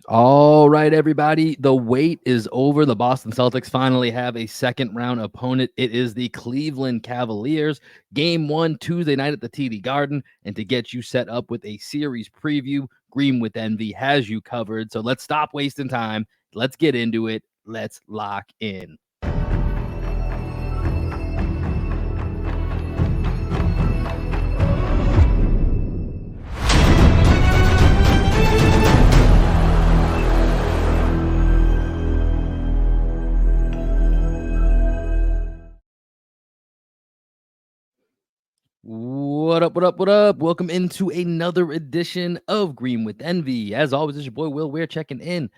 All right, everybody. The wait is over. The Boston Celtics finally have a second round opponent. It is the Cleveland Cavaliers. Game 1, Tuesday night at the TD Garden. And to get you set up with a series preview, Green with Envy has you covered. So let's stop wasting time. Let's get into it. Let's lock in. What up, what up, what up? Welcome into another edition of Green with Envy. As always, it's your boy Will. We're checking in.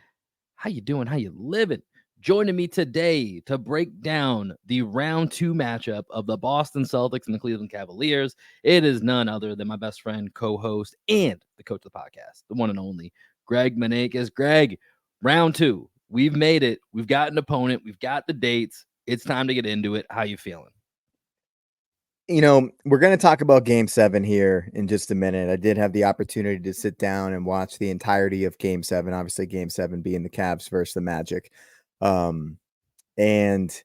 How you doing? How you living? Joining me today to break down the round 2 matchup of the Boston Celtics and the Cleveland Cavaliers. It is none other than my best friend, co-host, and the coach of the podcast, the one and only Greg Manakis. Greg, round 2. We've made it. We've got an opponent. We've got the dates. It's time to get into it. How you feeling? We're going to talk about Game 7 here in just a minute. I did have the opportunity to sit down and watch the entirety of Game 7, obviously Game 7 being the Cavs versus the Magic. And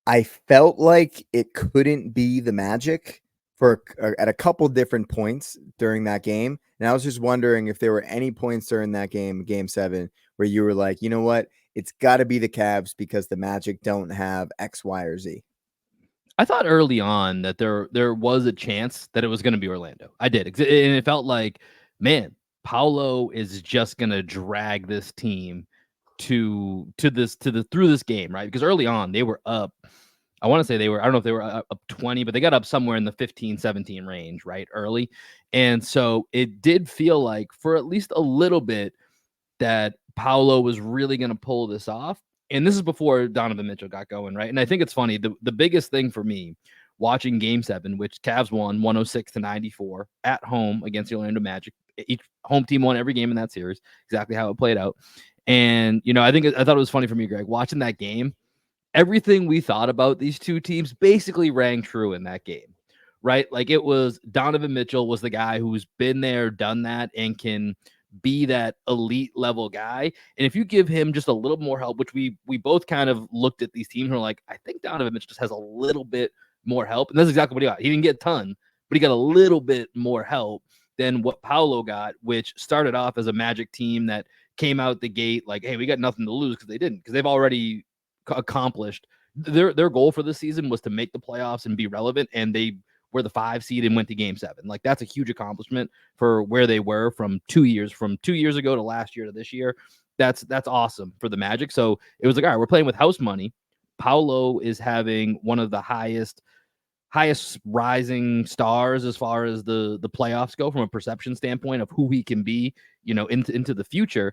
I felt like it couldn't be the Magic at a couple different points during that game. And I was just wondering if there were any points during that game, Game 7, where you were like, you know what? It's got to be the Cavs because the Magic don't have X, Y, or Z. I thought early on that there was a chance that it was going to be Orlando. I did, and it felt like, man, Paolo is just going to drag this team to through this game, right? Because early on they were up. I want to say I don't know if they were up 20, but they got up somewhere in the 15, 17 range, right? Early. And so it did feel like for at least a little bit that Paolo was really going to pull this off. And this is before Donovan Mitchell got going, right? And I think it's funny. The biggest thing for me watching Game 7, which Cavs won 106-94 at home against the Orlando Magic. Each home team won every game in that series, exactly how it played out. And, I thought it was funny for me, Greg, watching that game. Everything we thought about these two teams basically rang true in that game, right? Like it was Donovan Mitchell was the guy who's been there, done that, and can be that elite level guy. And if you give him just a little more help, which we both kind of looked at these teams and were like, I think Donovan Mitchell just has a little bit more help. And that's exactly what he got. He didn't get a ton, but he got a little bit more help than what Paolo got, which started off as a Magic team that came out the gate like, hey, we got nothing to lose because they didn't, because they've already accomplished their goal for this season was to make the playoffs and be relevant, and they were the 5 seed and went to Game 7. Like that's a huge accomplishment for where they were from 2 years ago to last year to this year. That's awesome for the Magic. So it was like, all right, we're playing with house money. Paolo is having one of the highest rising stars as far as the playoffs go from a perception standpoint of who he can be, into the future.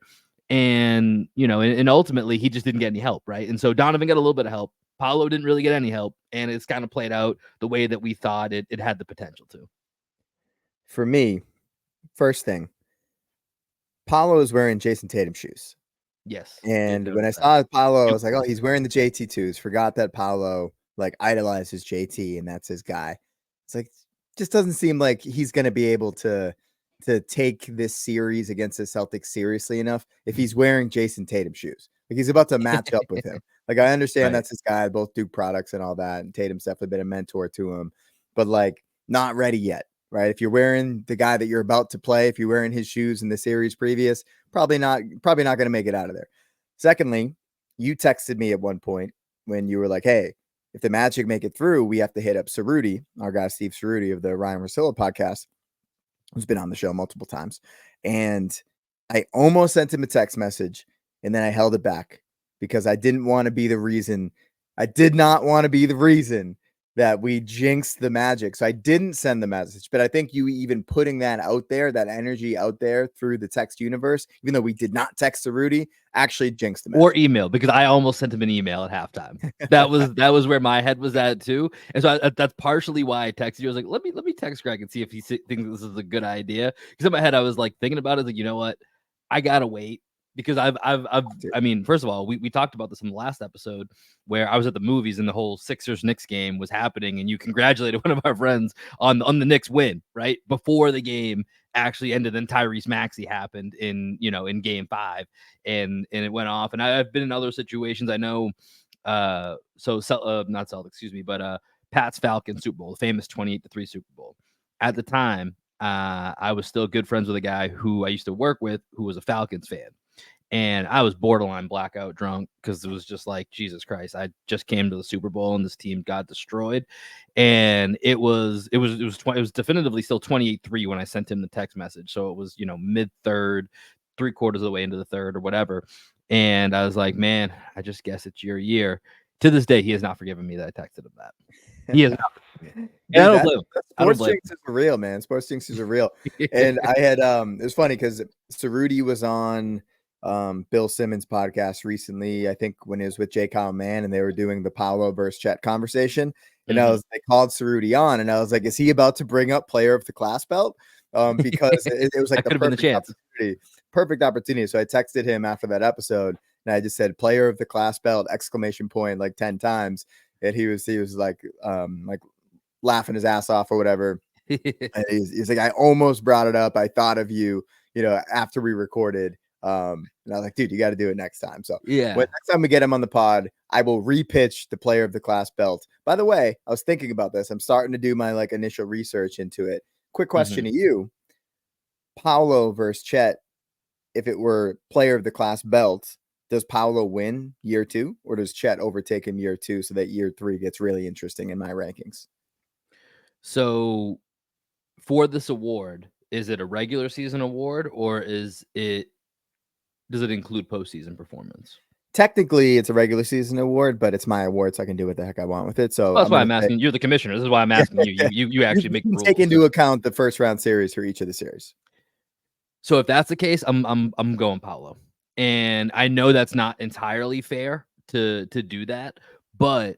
And, and ultimately he just didn't get any help, right? And so Donovan got a little bit of help. Paolo didn't really get any help, and it's kind of played out the way that we thought it had the potential to. For me, first thing, Paolo is wearing Jason Tatum shoes. Yes. And when I saw Paolo, I was like, oh, he's wearing the JT2s. Forgot that Paolo idolizes JT and that's his guy. It's like, just doesn't seem like he's going to be able to take this series against the Celtics seriously enough if he's wearing Jason Tatum shoes. Like he's about to match up with him. Like I understand that's his guy, both Duke products and all that. And Tatum's definitely been a mentor to him, but not ready yet. Right. If you're wearing the guy that you're about to play, if you're wearing his shoes in the series previous, probably not going to make it out of there. Secondly, you texted me at one point when you were like, hey, if the Magic make it through, we have to hit up Cerruti, our guy, Steve Cerruti of the Ryan Russillo podcast, who's been on the show multiple times. And I almost sent him a text message and then I held it back because I didn't want to be the reason. I did not want to be the reason that we jinxed the Magic. So I didn't send the message, but I think you even putting that out there, that energy out there through the text universe, even though we did not text Cerruti, actually jinxed the Magic. Or email, because I almost sent him an email at halftime. That was where my head was at too. And so that's partially why I texted you. I was like, let me text Greg and see if he thinks this is a good idea. Because in my head, I was like thinking about it, like, you know what? I gotta wait. Because I mean, first of all, we talked about this in the last episode where I was at the movies and the whole Sixers-Knicks game was happening, and you congratulated one of our friends on the Knicks win, right? Before the game actually ended. Then Tyrese Maxey happened in game 5, and it went off. And I've been in other situations. I know, not Celtics, excuse me, but Pat's Falcons Super Bowl, the famous 28-3 Super Bowl. At the time, I was still good friends with a guy who I used to work with who was a Falcons fan. And I was borderline blackout drunk because it was just like, Jesus Christ, I just came to the Super Bowl and this team got destroyed. And it was definitively still 28-3 when I sent him the text message. So it was, mid third, 3/4 of the way into the third or whatever. And I was like, man, I just guess it's your year. To this day, he has not forgiven me that I texted him that. He has not. Dude, I don't blame him. Sports jinxes are real, man. Sports jinxes are real. And I had it was funny because Cerruti was on Bill Simmons' podcast recently, I think when he was with J. Kyle Mann, and they were doing the Paolo versus Chet conversation. And I called Cerruti on, and I was like, is he about to bring up player of the class belt? Because it was like the perfect opportunity. So I texted him after that episode, and I just said player of the class belt, ! Like 10 times. And he was like laughing his ass off or whatever. And he's like, I almost brought it up. I thought of you, after we recorded. And I was like, dude, you got to do it next time. So next time we get him on the pod, I will repitch the player of the class belt. By the way, I was thinking about this. I'm starting to do my initial research into it. Quick question to you. Paolo versus Chet, if it were player of the class belt, does Paolo win year 2, or does Chet overtake him year 2 so that year 3 gets really interesting in my rankings? So for this award, is it a regular season award, or does it include postseason performance? Technically, it's a regular season award, but it's my award, so I can do what the heck I want with it. So that's why I'm asking. You're the commissioner. This is why I'm asking you. You actually make the rules. Take into account the first round series for each of the series. So if that's the case, I'm going Paolo. And I know that's not entirely fair to do that, but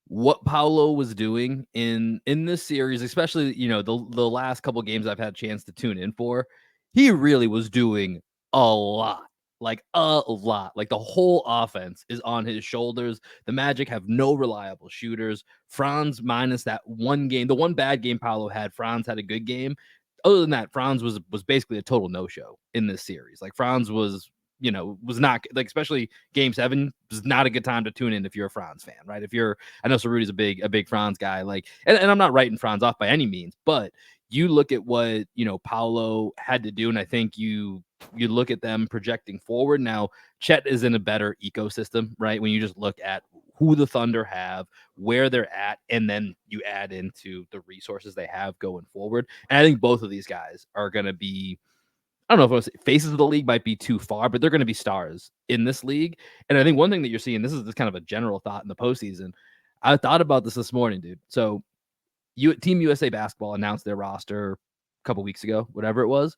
what Paolo was doing in this series, especially the last couple games I've had a chance to tune in for, he really was doing a lot. Like a lot. Like the whole offense is on his shoulders. The Magic have no reliable shooters. Franz, minus that one game, the one bad game Paolo had, Franz had a good game. Other than that, Franz was basically a total no-show in this series. Like Franz was not, like, especially game 7 was not a good time to tune in if you're a Franz fan, right? I know Cerruti's a big Franz guy, like, and I'm not writing Franz off by any means, but you look at what Paolo had to do, and I think you look at them projecting forward. Now, Chet is in a better ecosystem, right? When you just look at who the Thunder have, where they're at, and then you add into the resources they have going forward. And I think both of these guys are going to be, I don't know if I was faces of the league might be too far, but they're going to be stars in this league. And I think one thing that you're seeing, this is just kind of a general thought in the postseason. I thought about this morning, dude. So Team USA Basketball announced their roster a couple weeks ago, whatever it was.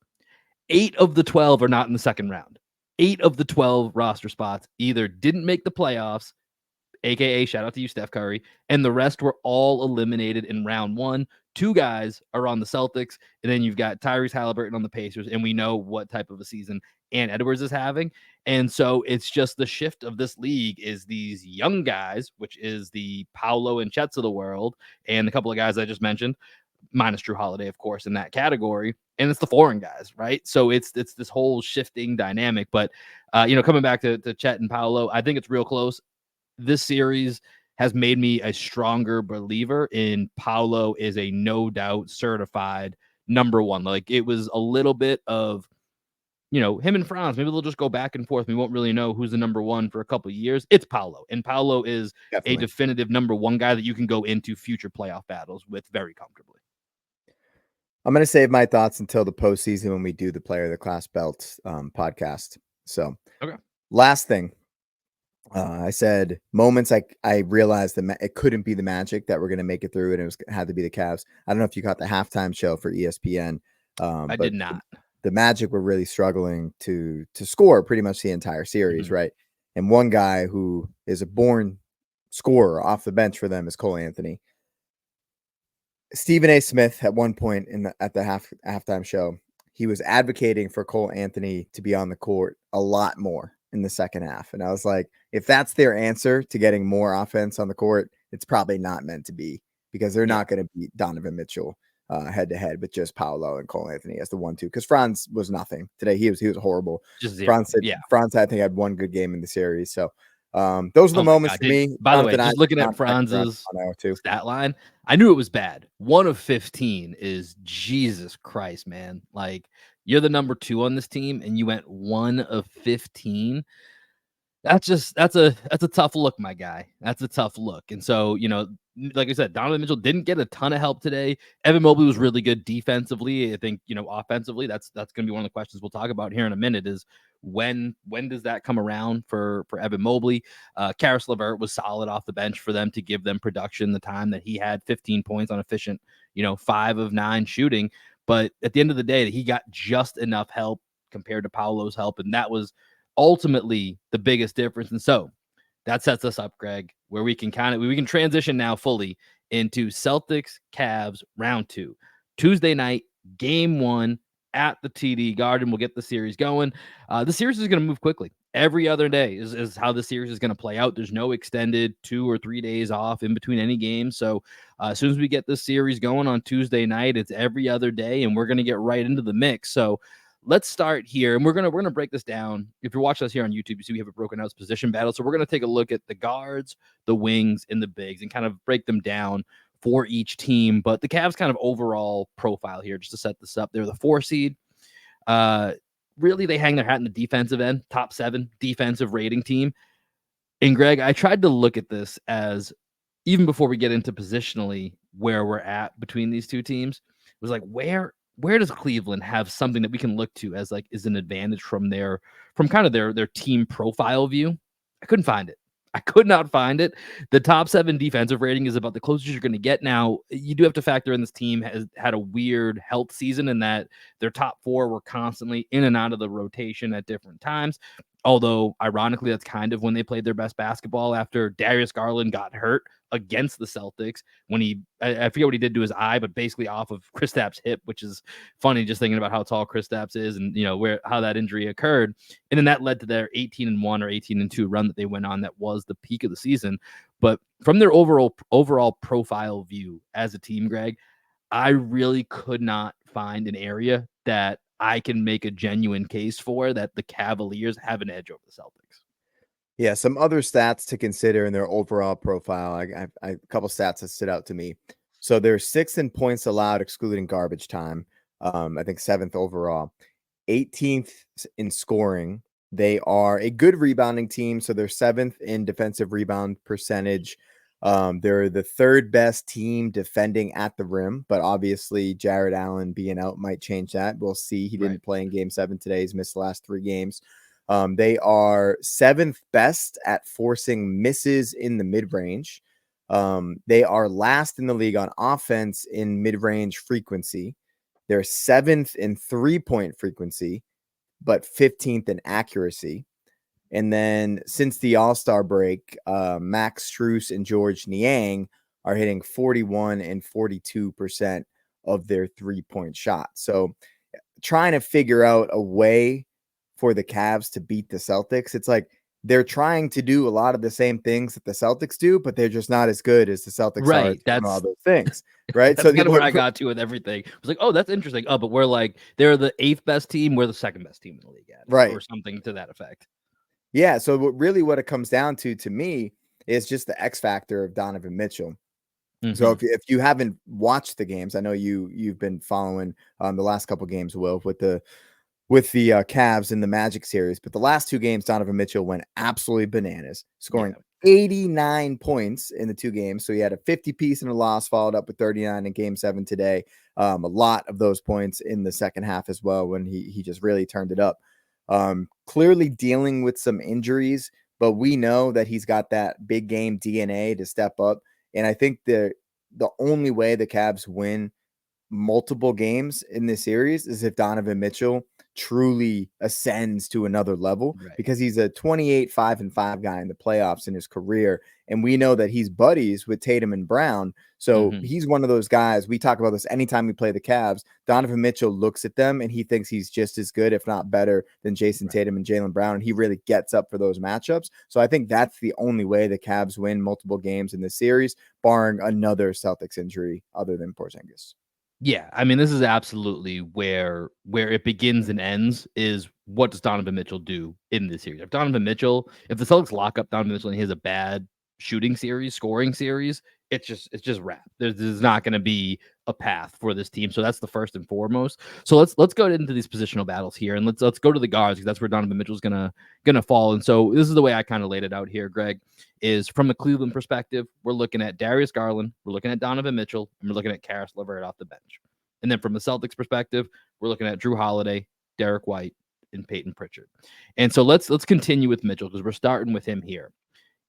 8 of the 12 are not in the second round. 8 of the 12 roster spots either didn't make the playoffs, aka shout out to you, Steph Curry, and the rest were all eliminated in round 1. 2 guys are on the Celtics, and then you've got Tyrese Halliburton on the Pacers, and we know what type of a season Ant Edwards is having. And so it's just the shift of this league is these young guys, which is the Paolo and Chets of the world, and a couple of guys I just mentioned, minus Drew Holiday, of course, in that category. And it's the foreign guys, right? So it's this whole shifting dynamic. But, coming back to Chet and Paolo, I think it's real close. This series has made me a stronger believer in Paolo is a no doubt certified number 1. Like, it was a little bit of, him and Franz, maybe they'll just go back and forth. We won't really know who's the number 1 for a couple of years. It's Paolo, and Paolo is a definitive number 1 guy that you can go into future playoff battles with very comfortably. I'm going to save my thoughts until the postseason when we do the player of the class belt podcast. So, okay. Last thing. I said moments I realized that it couldn't be the Magic that were going to make it through, and it had to be the Cavs. I don't know if you caught the halftime show for ESPN. I did not. The Magic were really struggling to score pretty much the entire series, right? And one guy who is a born scorer off the bench for them is Cole Anthony. Stephen A. Smith at one point at the halftime show, he was advocating for Cole Anthony to be on the court a lot more in the second half. And I was like, if that's their answer to getting more offense on the court, it's probably not meant to be, because they're not going to beat Donovan Mitchell head to head with just Paolo and Cole Anthony as the 1-2, because Franz was nothing today. He was horrible. Just zero. Franz I think had one good game in the series. So those are the moments God, for me. By the way, Jonathan just looking at Isaac, Franz's stat line, I knew it was bad. 1 of 15 is Jesus Christ, man. Like, you're the number 2 on this team, and you went 1 of 15. That's a tough look, my guy. That's a tough look. And so, like I said, Donovan Mitchell didn't get a ton of help today. Evan Mobley was really good defensively. I think, offensively, that's going to be one of the questions we'll talk about here in a minute is when does that come around for Evan Mobley? Karis LeVert was solid off the bench for them to give them production the time that he had 15 points on efficient, 5 of 9 shooting. But at the end of the day, he got just enough help compared to Paolo's help. And that was ultimately the biggest difference. And so that sets us up, Greg, where we can transition now fully into Celtics Cavs round 2, Tuesday night, game 1 at the TD Garden. We'll get the series going. The series is going to move quickly. Every other day is how the series is going to play out. There's no extended 2 or 3 days off in between any game. So as soon as we get this series going on Tuesday night, it's every other day, and we're going to get right into the mix. So let's start here, and we're gonna break this down. If you're watching us here on YouTube, you see we have a broken out position battle. So we're gonna take a look at the guards, the wings, and the bigs, and kind of break them down for each team. But the Cavs kind of overall profile here, just to set this up. They're the 4 seed. Really, they hang their hat in the defensive end, top 7 defensive rating team. And Greg, I tried to look at this as, even before we get into positionally where we're at between these two teams, it was like, where does Cleveland have something that we can look to as is an advantage from kind of their team profile view? I couldn't find it. I could not find it. The top 7 defensive rating is about the closest you're going to get. Now, you do have to factor in this team has had a weird health season in that their top 4 were constantly in and out of the rotation at different times. Although, ironically, that's kind of when they played their best basketball after Darius Garland got hurt against the Celtics when I forget what he did to his eye, but basically off of Kristaps' hip, which is funny just thinking about how tall Kristaps is and, how that injury occurred. And then that led to their 18-1 or 18-2 run that they went on. That was the peak of the season. But from their overall profile view as a team, Greg, I really could not find an area that I can make a genuine case for that the Cavaliers have an edge over the Celtics. Yeah, some other stats to consider in their overall profile. I a couple stats that stood out to me. So they're 6th in points allowed, excluding garbage time. I think 7th overall, 18th in scoring. They are a good rebounding team, so they're 7th in defensive rebound percentage. They're the 3rd best team defending at the rim, but obviously Jared Allen being out might change that. We'll see. He didn't play in game 7 today. He's missed the last 3 games. They are 7th best at forcing misses in the mid-range. They are last in the league on offense in mid-range frequency. They're 7th in 3-point frequency, but 15th in accuracy. And then since the All-Star break, Max Strus and George Niang are hitting 41 and 42% of their 3-point shots. So trying to figure out a way for the Cavs to beat the Celtics, it's like they're trying to do a lot of the same things that the Celtics do, but they're just not as good as the Celtics are at doing all those things. Right. That's kind of where I got to with everything. I was like, oh, that's interesting. Oh, but we're they're the 8th best team. We're the 2nd best team in the league at it, right, or something to that effect. Yeah. So what it comes down to me is just the X factor of Donovan Mitchell. Mm-hmm. So if you haven't watched the games, I know you've been following the last couple games, Will, with the Cavs in the Magic series, but the last 2 games, Donovan Mitchell went absolutely bananas, scoring 89 points in the 2 games. So he had a 50-piece in a loss, followed up with 39 in game 7 today. A lot of those points in the second half as well, when he just really turned it up. Clearly dealing with some injuries, but we know that he's got that big game DNA to step up. And I think the only way the Cavs win multiple games in this series is if Donovan Mitchell truly ascends to another level, because he's a 28-5-5 guy in the playoffs in his career. And we know that he's buddies with Tatum and Brown. So he's one of those guys. We talk about this anytime we play the Cavs. Donovan Mitchell looks at them and he thinks he's just as good, if not better, than Jason Tatum and Jaylen Brown. And he really gets up for those matchups. So I think that's the only way the Cavs win multiple games in this series, barring another Celtics injury other than Porzingis. Yeah, I mean, this is absolutely where it begins and ends is what does Donovan Mitchell do in this series? If the Celtics lock up Donovan Mitchell and he has a bad shooting series, scoring series, it's just wrap. There's not going to be a path for this team. So that's the first and foremost. So let's go into these positional battles here, and let's go to the guards because that's where Donovan Mitchell's gonna fall. And so this is the way I kind of laid it out here, Greg. Is from a Cleveland perspective, we're looking at Darius Garland, we're looking at Donovan Mitchell, and we're looking at Karis LeVert off the bench. And then from a Celtics perspective, we're looking at Drew Holiday, Derek White, and Peyton Pritchard. And so let's continue with Mitchell because we're starting with him here.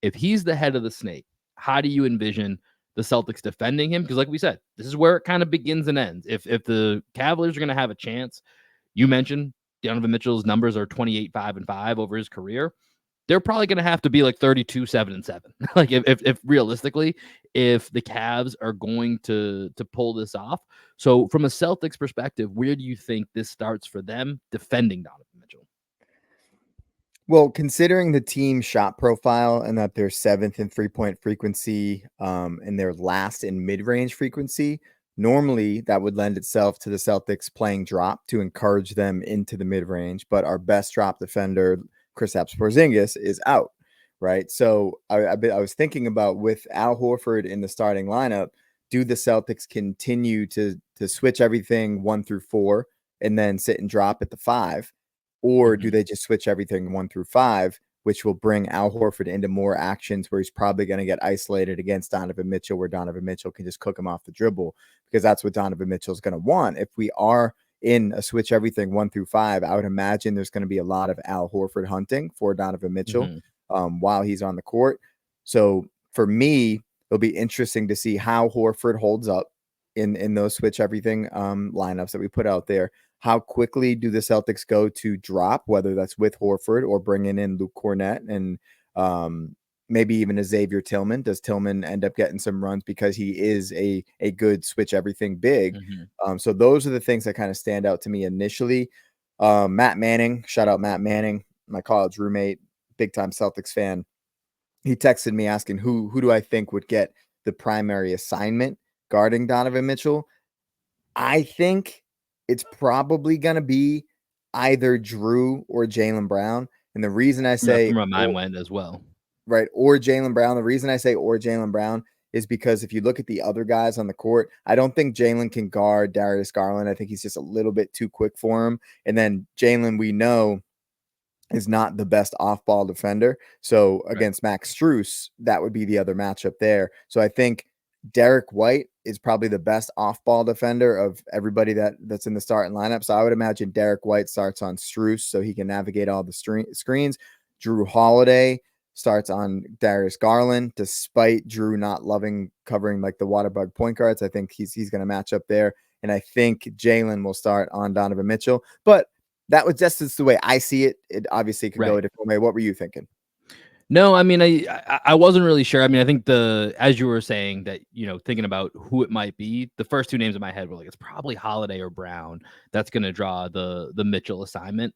If he's the head of the snake, how do you envision the Celtics defending him? Because like we said, this is where it kind of begins and ends. If the Cavaliers are going to have a chance, you mentioned Donovan Mitchell's numbers are 28, 5, and 5 over his career. They're probably going to have to be like 32, 7, and 7. Like if realistically, if the Cavs are going to pull this off. So from a Celtics perspective, where do you think this starts for them defending Donovan Mitchell? Well, considering the team shot profile and that they're 7th in 3-point frequency, and they're last in mid-range frequency, normally that would lend itself to the Celtics playing drop to encourage them into the mid-range. But our best drop defender, Kristaps Porzingis, is out, right? So I was thinking about with Al Horford in the starting lineup, do the Celtics continue to switch everything 1 through 4 and then sit and drop at the 5? Or do they just switch everything 1 through 5, which will bring Al Horford into more actions where he's probably going to get isolated against Donovan Mitchell, where Donovan Mitchell can just cook him off the dribble, because that's what Donovan Mitchell is going to want. If we are in a switch everything 1 through 5, I would imagine there's going to be a lot of Al Horford hunting for Donovan Mitchell while he's on the court. So for me, it'll be interesting to see how Horford holds up in those switch everything lineups that we put out there. How quickly do the Celtics go to drop, whether that's with Horford or bringing in Luke Cornett and maybe even a Xavier Tillman? Does Tillman end up getting some runs because he is a good switch everything big? So those are the things that kind of stand out to me initially. Matt Manning, shout out Matt Manning, my college roommate, big time Celtics fan. He texted me asking who do I think would get the primary assignment guarding Donovan Mitchell. I think it's probably going to be either Drew or Jaylen Brown. And the reason I say where mine went as well. Right, or Jaylen Brown. The reason I say or Jaylen Brown is because if you look at the other guys on the court, I don't think Jaylen can guard Darius Garland. I think he's just a little bit too quick for him. And then Jaylen, we know, is not the best off-ball defender. So against Max Strus, that would be the other matchup there. So I think Derek White is probably the best off-ball defender of everybody that's in the starting lineup. So I would imagine Derek White starts on Strus so he can navigate all the screens. Drew Holiday starts on Darius Garland, despite Drew not loving covering like the water bug point guards. I think he's going to match up there. And I think Jaylen will start on Donovan Mitchell. But that was just the way I see it. It obviously could go a different way. What were you thinking? No, I mean, I wasn't really sure. I mean, I think as you were saying that, thinking about who it might be, the first two names in my head were like, it's probably Holiday or Brown that's going to draw the Mitchell assignment.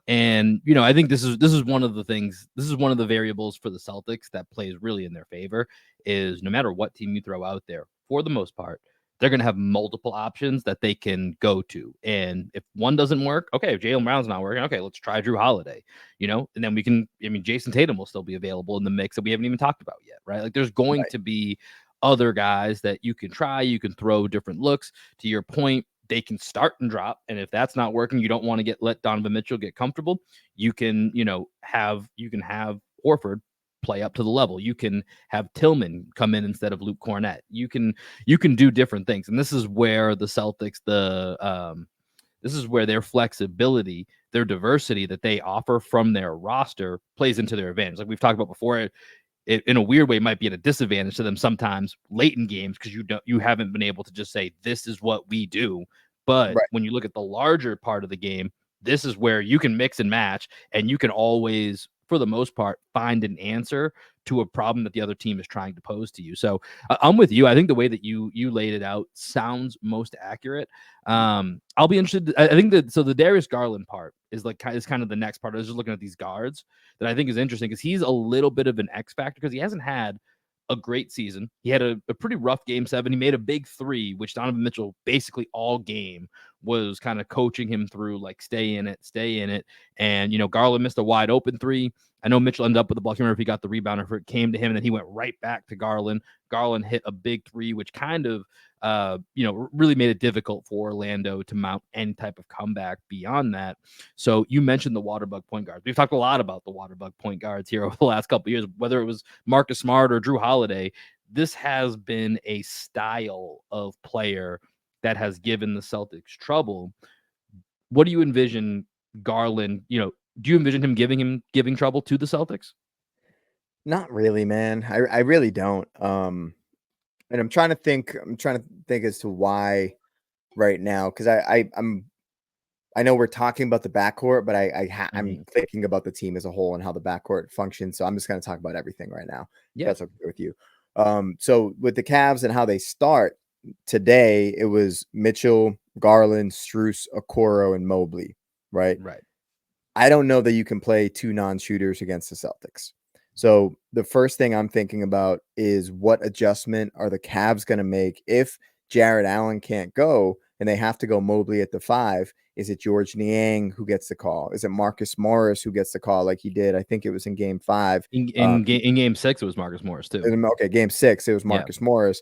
And, I think this is one of the things, this is one of the variables for the Celtics that plays really in their favor is no matter what team you throw out there, for the most part, they're going to have multiple options that they can go to. And if one doesn't work, okay, if Jaylen Brown's not working, okay, let's try Drew Holiday, and then Jason Tatum will still be available in the mix that we haven't even talked about yet, right? Like there's going to be other guys that you can try, you can throw different looks. To your point, they can start and drop. And if that's not working, you don't want to let Donovan Mitchell get comfortable. You can, have Horford play up to the level. You can have Tillman come in instead of Luke Cornett. You can do different things. And this is where the Celtics, this is where their flexibility, their diversity that they offer from their roster plays into their advantage. Like we've talked about before, it in a weird way might be at a disadvantage to them sometimes late in games because you haven't been able to just say this is what we do. But when you look at the larger part of the game, this is where you can mix and match, and you can always, for the most part, find an answer to a problem that the other team is trying to pose to you. So I'm with you. I think the way that you laid it out sounds most accurate. I'll be interested. I think the Darius Garland part is kind of the next part. I was just looking at these guards that I think is interesting because he's a little bit of an X factor because he hasn't had a great season. He had a pretty rough game 7. He made a big 3, which Donovan Mitchell basically all game was kind of coaching him through, like, stay in it, stay in it. And, Garland missed a wide open 3. I know Mitchell ended up with the ball. I can't remember if he got the rebound or if it came to him, and then he went right back to Garland. Garland hit a big 3, which kind of, really made it difficult for Orlando to mount any type of comeback beyond that. So you mentioned the water bug point guards. We've talked a lot about the water bug point guards here over the last couple of years, whether it was Marcus Smart or Drew Holiday. This has been a style of player that has given the Celtics trouble. What do you envision Garland, do you envision him giving trouble to the Celtics? Not really, man. I really don't. And I'm trying to think as to why right now, because I know we're talking about the backcourt, but I'm thinking about the team as a whole and how the backcourt functions. So I'm just going to talk about everything right now. If Yeah. that's okay with you. So with the Cavs and how they start today, it was Mitchell, Garland, Strus, Okoro, and Mobley, right? Right. I don't know that you can play 2 non-shooters against the Celtics. So the first thing I'm thinking about is what adjustment are the Cavs going to make if Jared Allen can't go and they have to go Mobley at the 5? Is it George Niang who gets the call? Is it Marcus Morris who gets the call like he did? I think it was in game 5. In game 6, it was Marcus Morris too. Okay, game 6, it was Marcus Morris.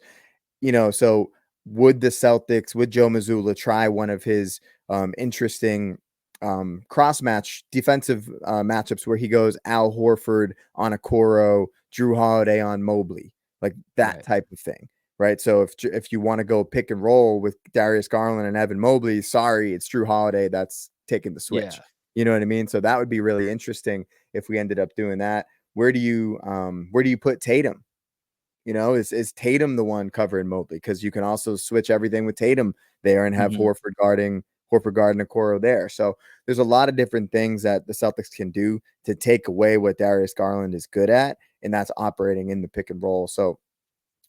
So would the Celtics, would Joe Mazzulla try one of his interesting cross-match defensive matchups where he goes Al Horford on Okoro, Drew Holiday on Mobley, like that type of thing, right? So if you want to go pick and roll with Darius Garland and Evan Mobley, sorry, it's Drew Holiday that's taking the switch. Yeah. You know what I mean? So that would be really interesting if we ended up doing that. Where do you put Tatum? Is Tatum the one covering Mobley? Because you can also switch everything with Tatum there and have Horford guarding Okoro there. So there's a lot of different things that the Celtics can do to take away what Darius Garland is good at, and that's operating in the pick and roll. So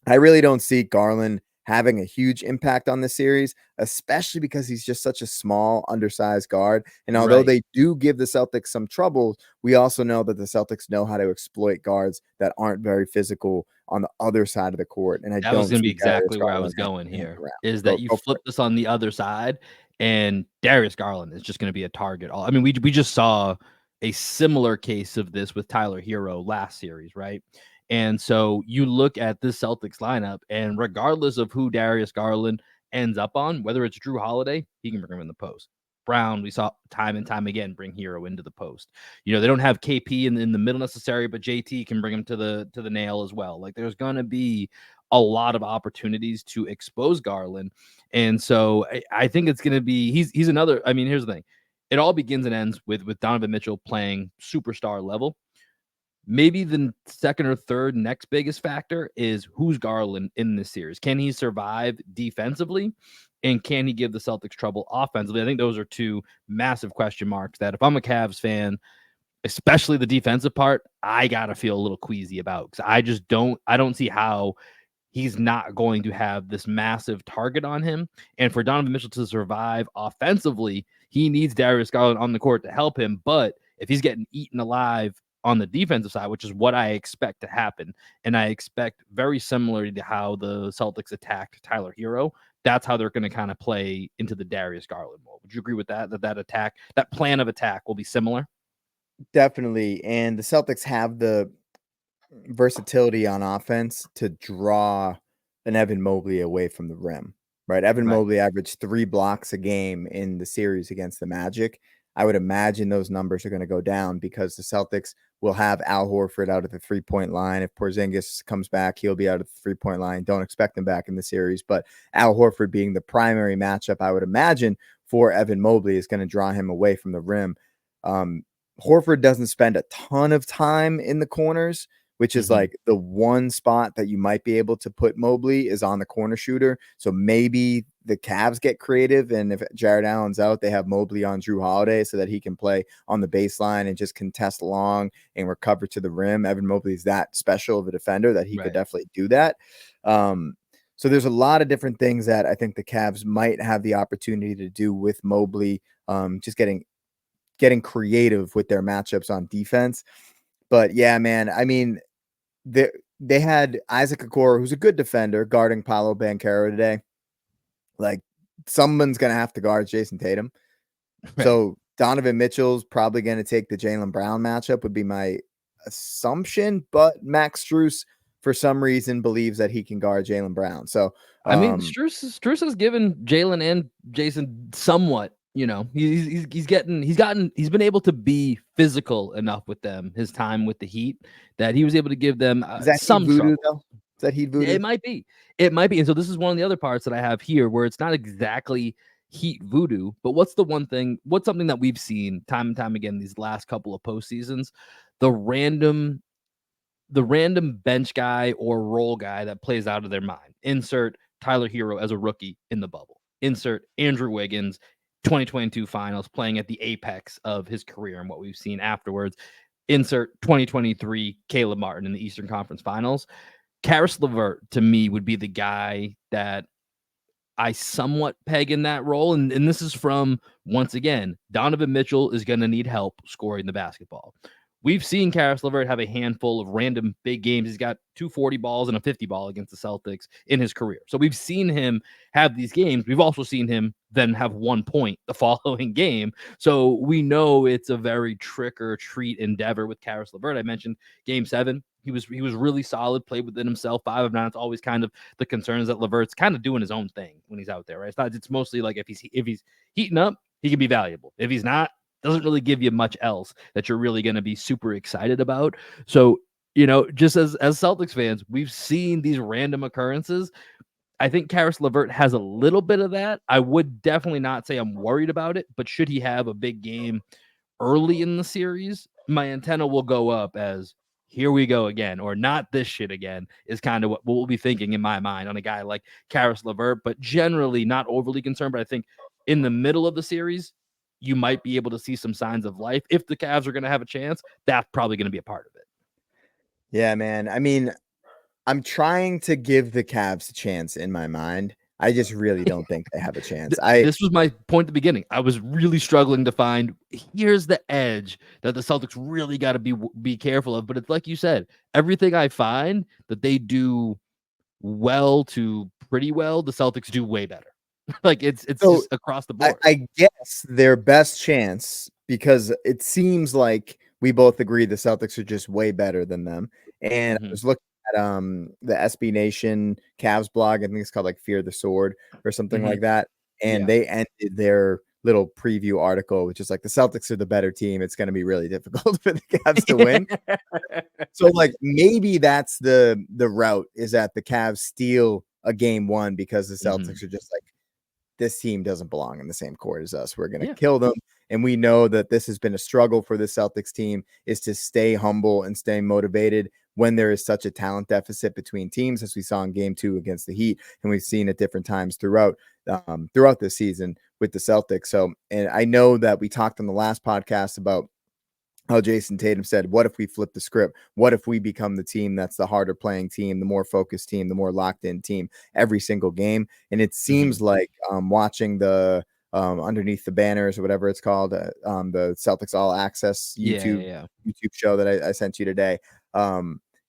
I really don't see Garland having a huge impact on the series, especially because he's just such a small, undersized guard. And although they do give the Celtics some trouble, we also know that the Celtics know how to exploit guards that aren't very physical on the other side of the court. And that was going to be exactly where I was going here, is that you flip this on the other side, and Darius Garland is just going to be a target. I mean, we just saw a similar case of this with Tyler Hero last series, right? And so you look at this Celtics lineup, and regardless of who Darius Garland ends up on, whether it's Drew Holiday, he can bring him in the post. Brown, we saw time and time again bring Hero into the post. They don't have KP in the middle necessarily, but JT can bring him to the nail as well. Like, there's going to be a lot of opportunities to expose Garland. And so I think it's going to be, he's another, I mean, here's the thing. It all begins and ends with Donovan Mitchell playing superstar level. Maybe the second or third next biggest factor is who's Garland in this series. Can he survive defensively? And can he give the Celtics trouble offensively? I think those are 2 massive question marks that if I'm a Cavs fan, especially the defensive part, I got to feel a little queasy about, because I don't see how he's not going to have this massive target on him. And for Donovan Mitchell to survive offensively, he needs Darius Garland on the court to help him. But if he's getting eaten alive on the defensive side, which is what I expect to happen, and I expect very similar to how the Celtics attacked Tyler Hero, that's how they're going to kind of play into the Darius Garland role. Would you agree with that? That plan of attack will be similar? Definitely. And the Celtics have the versatility on offense to draw an Evan Mobley away from the rim, right? Evan Mobley averaged 3 blocks a game in the series against the Magic. I would imagine those numbers are going to go down because the Celtics will have Al Horford out at the 3-point line. If Porzingis comes back, he'll be out at the 3-point line. Don't expect him back in the series, but Al Horford being the primary matchup, I would imagine, for Evan Mobley is going to draw him away from the rim. Horford doesn't spend a ton of time in the corners, which is like the one spot that you might be able to put Mobley is on the corner shooter. So maybe the Cavs get creative, and if Jared Allen's out, they have Mobley on Drew Holiday so that he can play on the baseline and just contest long and recover to the rim. Evan Mobley is that special of a defender that he could definitely do that. So there's a lot of different things that I think the Cavs might have the opportunity to do with Mobley, just getting creative with their matchups on defense. But yeah, man, I mean, they had Isaac Okoro, who's a good defender, guarding Paolo Banchero today. Like, someone's going to have to guard Jason Tatum. Right. So Donovan Mitchell's probably going to take the Jaylen Brown matchup would be my assumption, but Max Strus for some reason believes that he can guard Jaylen Brown. So I mean, Strus has given Jalen and Jason somewhat. You know, he's been able to be physical enough with them. His time with the Heat that he was able to give them is that Heat some voodoo trouble. though? Is that Heat voodoo? It might be. And so this is one of the other parts that I have here where it's not exactly Heat voodoo, but what's something that we've seen time and time again these last couple of postseasons? The random bench guy or role guy that plays out of their mind. Insert Tyler Hero as a rookie in the bubble. Insert Andrew Wiggins, 2022 finals, playing at the apex of his career and what we've seen afterwards. Insert 2023 Caleb Martin in the Eastern Conference Finals. Karis LeVert, to me, would be the guy that I somewhat peg in that role. And this is from, once again, Donovan Mitchell is going to need help scoring the basketball. We've seen Karis LeVert have a handful of random big games. He's got 240 balls and a 50 ball against the Celtics in his career. So we've seen him have these games. We've also seen him then have 1 point the following game. So we know it's a very trick or treat endeavor with Karis LeVert. I mentioned game 7. He was really solid, played within himself, 5 of 9. It's always kind of the concerns that LeVert's kind of doing his own thing when he's out there, right? It's mostly like if he's heating up, he can be valuable. If he's not, doesn't really give you much else that you're really going to be super excited about. So, you know, just as Celtics fans, we've seen these random occurrences. I think Karis LeVert has a little bit of that. I would definitely not say I'm worried about it, but should he have a big game early in the series, my antenna will go up as here we go again, or not this shit again, is kind of what we'll be thinking in my mind on a guy like Karis LeVert, but generally not overly concerned. But I think in the middle of the series, you might be able to see some signs of life. If the Cavs are going to have a chance, that's probably going to be a part of it. Yeah, man. I mean, I'm trying to give the Cavs a chance in my mind. I just really don't think they have a chance. This was my point at the beginning. I was really struggling to find here's the edge that the Celtics really got to be careful of. But it's like you said, everything I find that they do well to pretty well, the Celtics do way better. Like it's So just across the board. I guess their best chance, because it seems like we both agree the Celtics are just way better than them. And I was looking at the SB Nation Cavs blog. I think it's called like Fear the Sword or something like that. And they ended their little preview article, which is like the Celtics are the better team. It's going to be really difficult for the Cavs to win. So like maybe that's the route, is that the Cavs steal a game 1 because the Celtics are just like, this team doesn't belong in the same court as us. We're going to kill them. And we know that this has been a struggle for the Celtics team, is to stay humble and stay motivated when there is such a talent deficit between teams, as we saw in game 2 against the Heat. And we've seen at different times throughout this season with the Celtics. So, and I know that we talked on the last podcast about how Jason Tatum said, what if we flip the script? What if we become the team that's the harder playing team, the more focused team, the more locked in team every single game? And it seems like watching the Underneath the Banners or whatever it's called, the Celtics All Access YouTube show that I sent you today.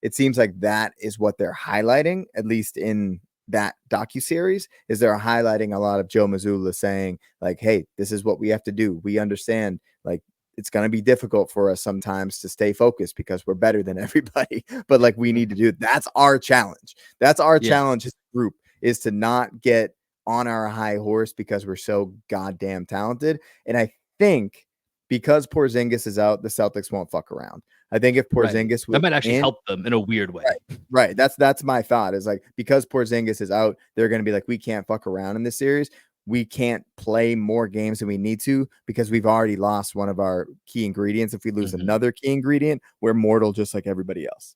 It seems like that is what they're highlighting, at least in that docuseries, is they're highlighting a lot of Joe Mazzulla saying like, hey, this is what we have to do. We understand, like, it's going to be difficult for us sometimes to stay focused because we're better than everybody, but like we need to do, that's our challenge. That's our challenge as a group, is to not get on our high horse because we're so goddamn talented. And I think because Porzingis is out, the Celtics won't fuck around. I think if Porzingis that might actually help them in a weird way. Right. That's my thought, is like, because Porzingis is out, they're going to be like, we can't fuck around in this series. We can't play more games than we need to because we've already lost one of our key ingredients. If we lose another key ingredient, we're mortal just like everybody else.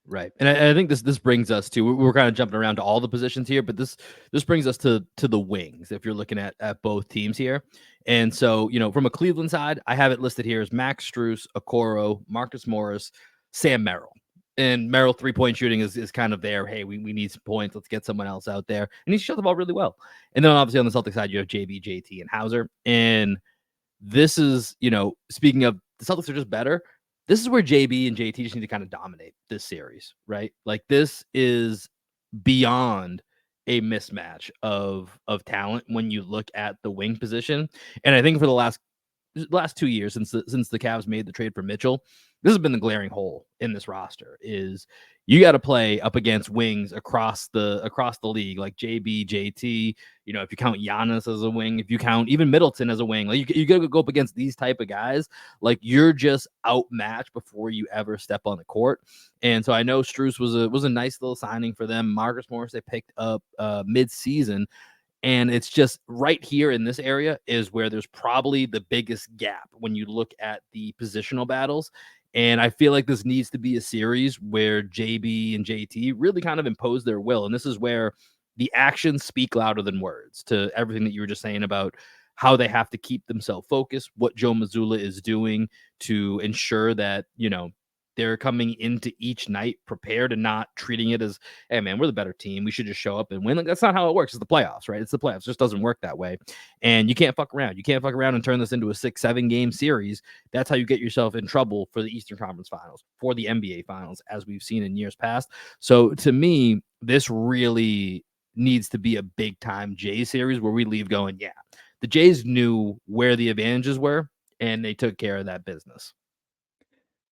Right. And I think this brings us to, we're kind of jumping around to all the positions here, but this brings us to the wings, if you're looking at both teams here. And so, you know, from a Cleveland side, I have it listed here as Max Strus, Okoro, Marcus Morris, Sam Merrill. And Merrill 3-point shooting is kind of there. Hey, we need some points. Let's get someone else out there. And he shot the ball really well. And then obviously on the Celtics side, you have JB, JT, and Hauser. And this is, you know, speaking of the Celtics are just better. this is where JB and JT just need to kind of dominate this series, right? Like this is beyond a mismatch of talent when you look at the wing position. And I think for the last 2 years since the Cavs made the trade for Mitchell, this has been the glaring hole in this roster is you got to play up against wings across the league, like JB, JT. You know, if you count Giannis as a wing, if you count even Middleton as a wing, like you got to go up against these type of guys. Like you're just outmatched before you ever step on the court. And so I know Strus was a nice little signing for them. Marcus Morris they picked up mid-season. And it's just right here in this area is where there's probably the biggest gap when you look at the positional battles. And I feel like this needs to be a series where JB and JT really kind of impose their will. And this is where the actions speak louder than words to everything that you were just saying about how they have to keep themselves focused, what Joe Mazzulla is doing to ensure that, you know, they're coming into each night prepared and not treating it as, hey, man, we're the better team. We should just show up and win. Like, that's not how it works. It's the playoffs, right? It's the playoffs. It just doesn't work that way. And you can't fuck around. You can't fuck around and turn this into a 6-7 game series. That's how you get yourself in trouble for the Eastern Conference Finals, for the NBA Finals, as we've seen in years past. So to me, this really needs to be a big time Jays series where we leave going, yeah, the Jays knew where the advantages were and they took care of that business.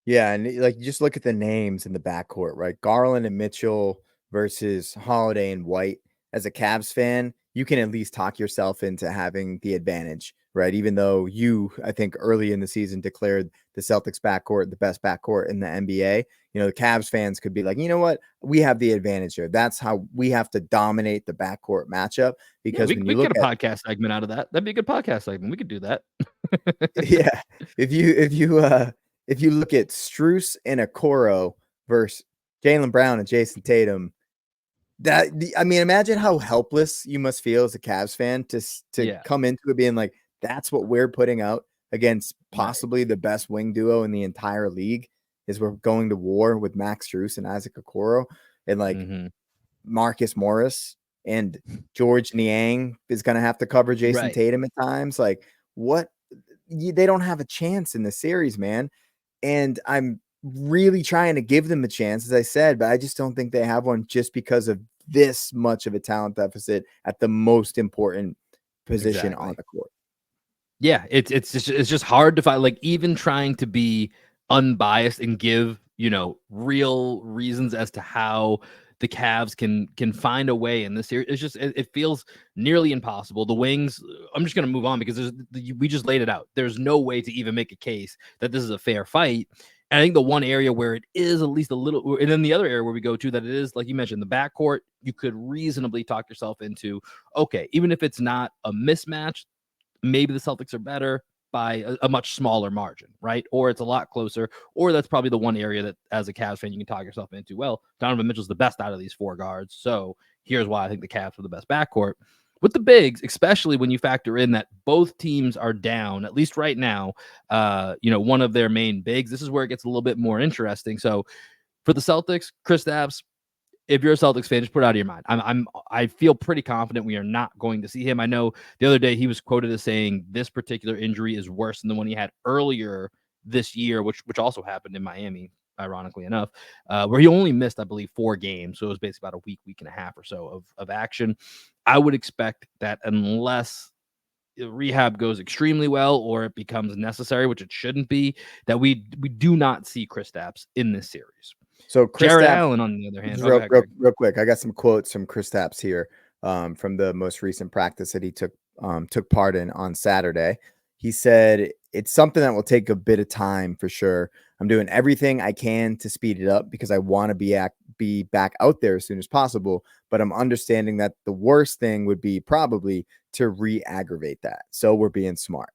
Yeah, and like you just look at the names in the backcourt, right? Garland and Mitchell versus Holiday and White. As a Cavs fan, you can at least talk yourself into having the advantage, right? Even though you, I think, early in the season declared the Celtics backcourt the best backcourt in the NBA. You know, the Cavs fans could be like, you know what? We have the advantage here. That's how we have to dominate the backcourt matchup. Because Yeah, when we you could look get a at podcast segment out of that. That'd be a good podcast segment. We could do that. yeah, if you look at Strus and Okoro versus Jaylen Brown and Jason Tatum, I mean, imagine how helpless you must feel as a Cavs fan to Yeah. come into it being like, that's what we're putting out against Right. possibly the best wing duo in the entire league. Is we're going to war with Max Strus and Isaac Okoro and like Mm-hmm. Marcus Morris and George Niang is going to have to cover Jason Right. Tatum at times. Like, what? They don't have a chance in the series, man. And I'm really trying to give them a chance, as I said, but I just don't think they have one just because of this much of a talent deficit at the most important position on Exactly. the court. Yeah, it's just hard to find, like, even trying to be unbiased and give, you know, real reasons as to how the Cavs can find a way in this series. It's just it feels nearly impossible. The Wings, I'm just gonna move on because we just laid it out. There's no way to even make a case that this is a fair fight. And I think the one area where it is at least a little, and then the other area where we go to that it is, like you mentioned, the backcourt, you could reasonably talk yourself into, okay, even if it's not a mismatch, maybe the Celtics are better by a much smaller margin, right? Or it's a lot closer, or that's probably the one area that as a Cavs fan, you can talk yourself into, well, Donovan Mitchell's the best out of these four guards. So here's why I think the Cavs are the best backcourt. With the bigs, especially when you factor in that both teams are down, at least right now, you know, one of their main bigs, this is where it gets a little bit more interesting. So for the Celtics, Kristaps, if you're a Celtics fan, just put it out of your mind. I feel pretty confident we are not going to see him. I know the other day he was quoted as saying this particular injury is worse than the one he had earlier this year, which also happened in Miami, ironically enough, where he only missed, I believe, 4 games. So it was basically about a week and a half or so of action. I would expect that unless rehab goes extremely well or it becomes necessary, which it shouldn't be, that we do not see Kristaps in this series. So Jared Kristaps, Allen, on the other hand, go real, ahead, real, Greg. real quick, I got some quotes from Kristaps here from the most recent practice that he took part in on Saturday. He said, it's something that will take a bit of time for sure. I'm doing everything I can to speed it up because I want to be back out there as soon as possible. But I'm understanding that the worst thing would be probably to re-aggravate that. So we're being smart.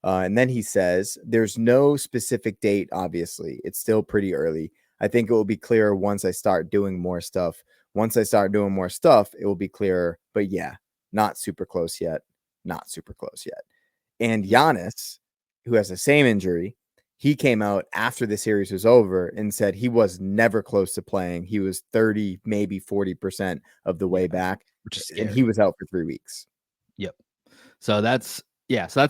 And then he says, there's no specific date, obviously. It's still pretty early. I think it will be clearer once I start doing more stuff. Once I start doing more stuff, it will be clearer. But yeah, not super close yet. Not super close yet. And Giannis, who has the same injury, he came out after the series was over and said he was never close to playing. He was 30, maybe 40% of the way back. Which is And he scary. was out for 3 weeks. Yep. So that's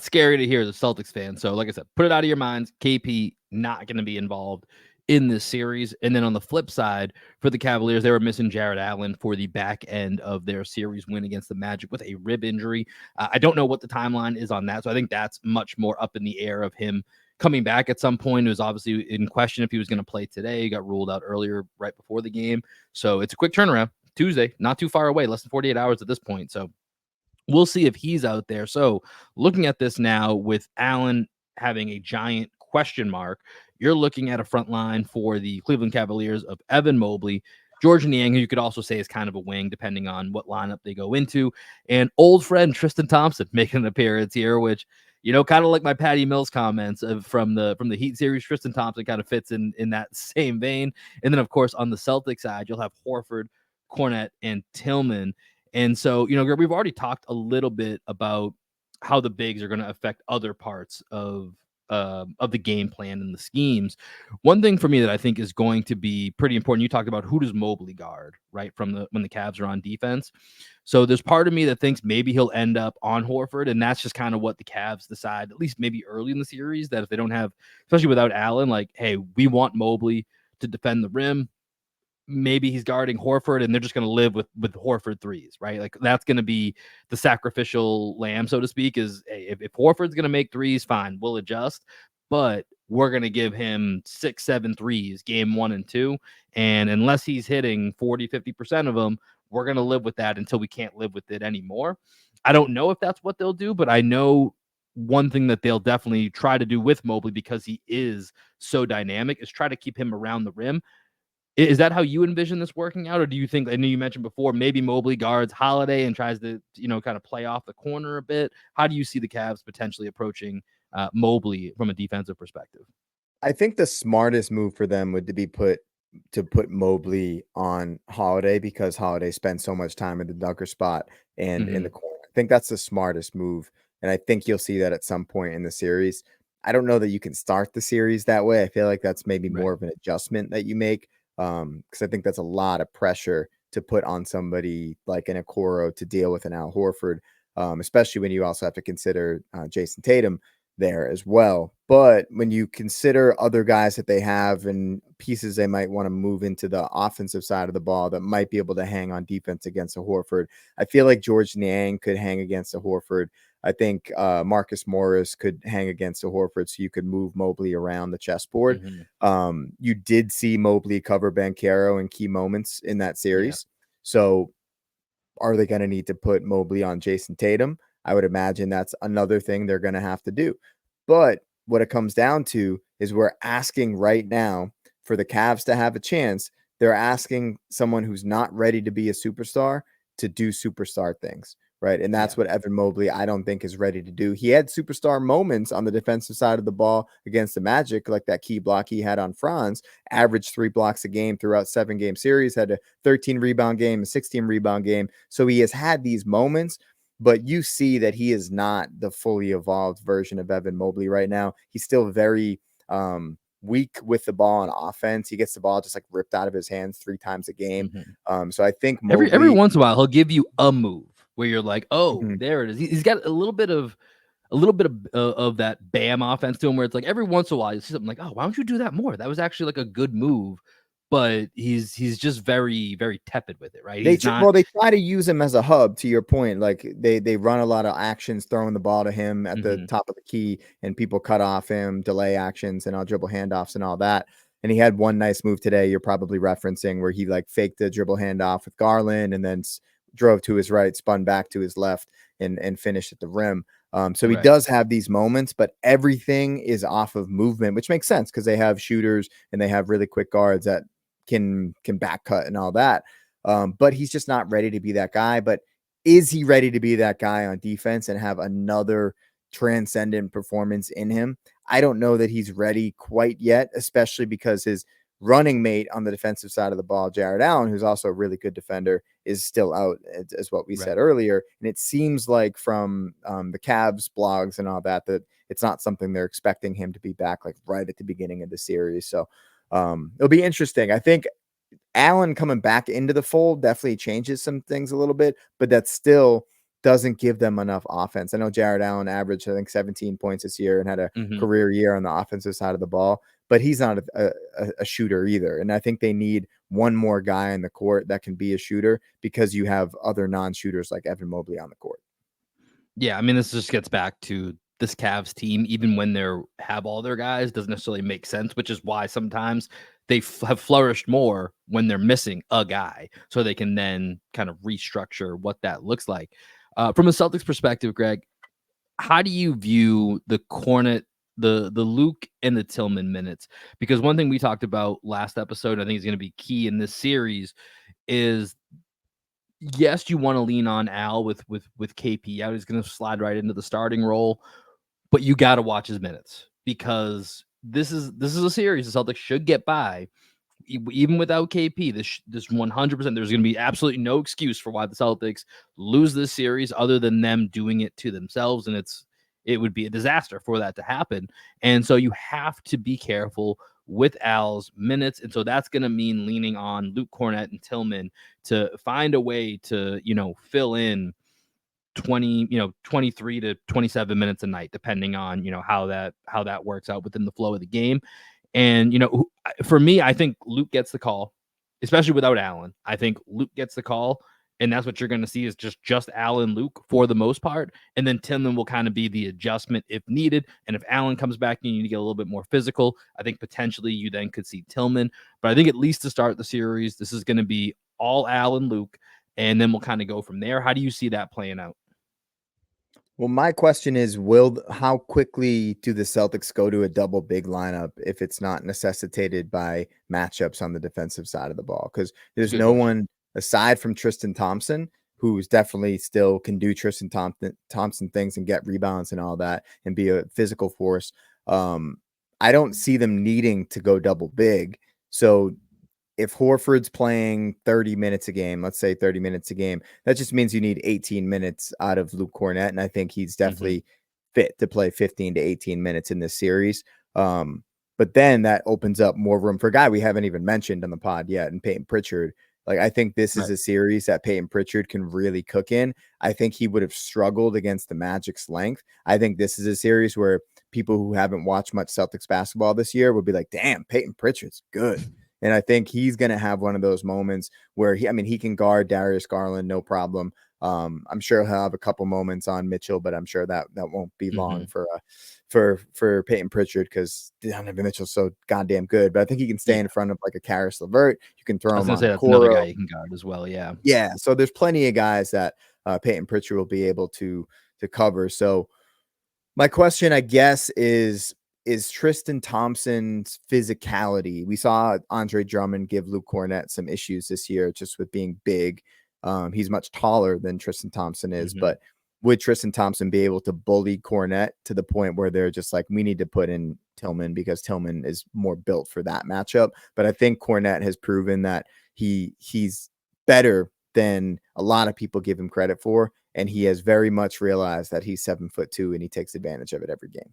scary to hear as a Celtics fan. So like I said, put it out of your minds. KP not going to be involved in this series. And then on the flip side, for the Cavaliers, they were missing Jared Allen for the back end of their series win against the Magic with a rib injury. I don't know what the timeline is on that. So I think that's much more up in the air of him coming back at some point. It was obviously in question if he was going to play today. He got ruled out earlier right before the game. So it's a quick turnaround. Tuesday, not too far away, less than 48 hours at this point. So we'll see if he's out there. So looking at this now with Allen having a giant question mark, you're looking at a front line for the Cleveland Cavaliers of Evan Mobley, George Niang, who you could also say is kind of a wing, depending on what lineup they go into, and old friend Tristan Thompson making an appearance here, which, you know, kind of like my Patty Mills comments from the Heat series. Tristan Thompson kind of fits in that same vein. And then, of course, on the Celtics side, you'll have Horford, Cornette, and Tillman. And so, you know, we've already talked a little bit about how the bigs are going to affect other parts of the game plan and the schemes. One thing for me that I think is going to be pretty important, you talked about who does Mobley guard, right, from when the Cavs are on defense. So there's part of me that thinks maybe he'll end up on Horford, and that's just kind of what the Cavs decide, at least maybe early in the series, that if they don't have, especially without Allen, like, hey, we want Mobley to defend the rim. Maybe he's guarding Horford and they're just going to live with Horford threes, right? Like that's going to be the sacrificial lamb, so to speak, is hey, if Horford's going to make threes, fine, we'll adjust, but we're going to give him 6-7 threes game 1 and 2. And unless he's hitting 40-50% of them, we're going to live with that until we can't live with it anymore. I don't know if that's what they'll do, but I know one thing that they'll definitely try to do with Mobley, because he is so dynamic, is try to keep him around the rim. Is that how you envision this working out? Or do you think, I know you mentioned before, maybe Mobley guards Holiday and tries to, you know, kind of play off the corner a bit? How do you see the Cavs potentially approaching Mobley from a defensive perspective? I think the smartest move for them would be put Mobley on Holiday, because Holiday spends so much time in the dunker spot and in the corner. I think that's the smartest move, and I think you'll see that at some point in the series. I don't know that you can start the series that way. I feel like that's maybe more of an adjustment that you make, because I think that's a lot of pressure to put on somebody like an Okoro to deal with an Al Horford, especially when you also have to consider Jason Tatum there as well. But when you consider other guys that they have and pieces they might want to move into the offensive side of the ball that might be able to hang on defense against a Horford, I feel like George Niang could hang against a Horford. I think Marcus Morris could hang against a Horford, so you could move Mobley around the chessboard. You did see Mobley cover Banchero in key moments in that series. Yeah. So are they going to need to put Mobley on Jason Tatum? I would imagine that's another thing they're going to have to do. But what it comes down to is we're asking right now for the Cavs to have a chance. They're asking someone who's not ready to be a superstar to do superstar things, right? And that's what Evan Mobley, I don't think, is ready to do. He had superstar moments on the defensive side of the ball against the Magic, like that key block he had on Franz, averaged 3 blocks a game throughout 7-game series, had a 13 rebound game, a 16 rebound game. So he has had these moments, but you see that he is not the fully evolved version of Evan Mobley right now. He's still very weak with the ball on offense. He gets the ball just like ripped out of his hands 3 times a game. So I think Mobley, every once in a while he'll give you a move where you're like, oh, there it is. He's got a little bit of that Bam offense to him, where it's like every once in a while you see something like, oh, why don't you do that more? That was actually like a good move. But he's just very, very tepid with it, right? They try to use him as a hub, to your point. Like they run a lot of actions, throwing the ball to him at the top of the key, and people cut off him, delay actions, and I'll dribble handoffs and all that. And he had one nice move today you're probably referencing, where he like faked the dribble handoff with Garland and then drove to his right, spun back to his left, and finished at the rim. So he does have these moments, but everything is off of movement, which makes sense because they have shooters and they have really quick guards that can back cut and all that. But he's just not ready to be that guy. But is he ready to be that guy on defense and have another transcendent performance in him? I don't know that he's ready quite yet, especially because his running mate on the defensive side of the ball, Jared Allen, who's also a really good defender, is still out, as what we said earlier. And it seems like from the Cavs blogs and all that it's not something they're expecting him to be back like right at the beginning of the series. So it'll be interesting. I think Allen coming back into the fold definitely changes some things a little bit, but that still doesn't give them enough offense. I know Jared Allen averaged, I think, 17 points this year and had a career year on the offensive side of the ball, but he's not a shooter either. And I think they need one more guy in the court that can be a shooter because you have other non-shooters like Evan Mobley on the court. Yeah, I mean, this just gets back to this Cavs team, even when they're have all their guys, doesn't necessarily make sense, which is why sometimes they have flourished more when they're missing a guy, so they can then kind of restructure what that looks like. From a Celtics perspective, Greg, how do you view the Cornet, the Luke and the Tillman minutes? Because one thing we talked about last episode, I think is going to be key in this series, is yes, you want to lean on Al with KP out. He's going to slide right into the starting role, but you got to watch his minutes because this is a series the Celtics should get by even without KP. This 100%, there's going to be absolutely no excuse for why the Celtics lose this series other than them doing it to themselves, and it would be a disaster for that to happen. And so you have to be careful with Al's minutes, and so that's going to mean leaning on Luke Cornet and Tillman to find a way to fill in 23 to 27 minutes a night, depending on how that works out within the flow of the game. And for me, I think Luke gets the call, especially without Allen. I think Luke gets the call, and that's what you're going to see is just Allen, Luke for the most part, and then Tillman will kind of be the adjustment if needed. And if Allen comes back and you need to get a little bit more physical, I think potentially you then could see Tillman. But I think at least to start the series, this is going to be all Allen, Luke, and then we'll kind of go from there. How do you see that playing out? Well, my question is, how quickly do the Celtics go to a double big lineup if it's not necessitated by matchups on the defensive side of the ball? Because there's no one aside from Tristan Thompson who's definitely still can do Tristan Thompson things and get rebounds and all that and be a physical force. I don't see them needing to go double big. So if Horford's playing 30 minutes a game, let's say 30 minutes a game, that just means you need 18 minutes out of Luke Cornet. And I think he's definitely fit to play 15 to 18 minutes in this series. But then that opens up more room for a guy we haven't even mentioned on the pod yet, and Peyton Pritchard. Like, I think this is a series that Peyton Pritchard can really cook in. I think he would have struggled against the Magic's length. I think this is a series where people who haven't watched much Celtics basketball this year will be like, damn, Peyton Pritchard's good. And I think he's going to have one of those moments where he can guard Darius Garland, no problem. I'm sure he'll have a couple moments on Mitchell, but I'm sure that won't be long for Peyton Pritchard because Donovan Mitchell's so goddamn good. But I think he can stay in front of like a Karis LeVert. You can throw him on that's another guy you can guard as well. Yeah. Yeah. So there's plenty of guys that Peyton Pritchard will be able to cover. So my question, I guess, is Tristan Thompson's physicality. We saw Andre Drummond give Luke Cornet some issues this year just with being big. He's much taller than Tristan Thompson is, but would Tristan Thompson be able to bully Cornet to the point where they're just like, we need to put in Tillman because Tillman is more built for that matchup? But I think Cornet has proven that he's better than a lot of people give him credit for. And he has very much realized that he's 7'2" and he takes advantage of it every game.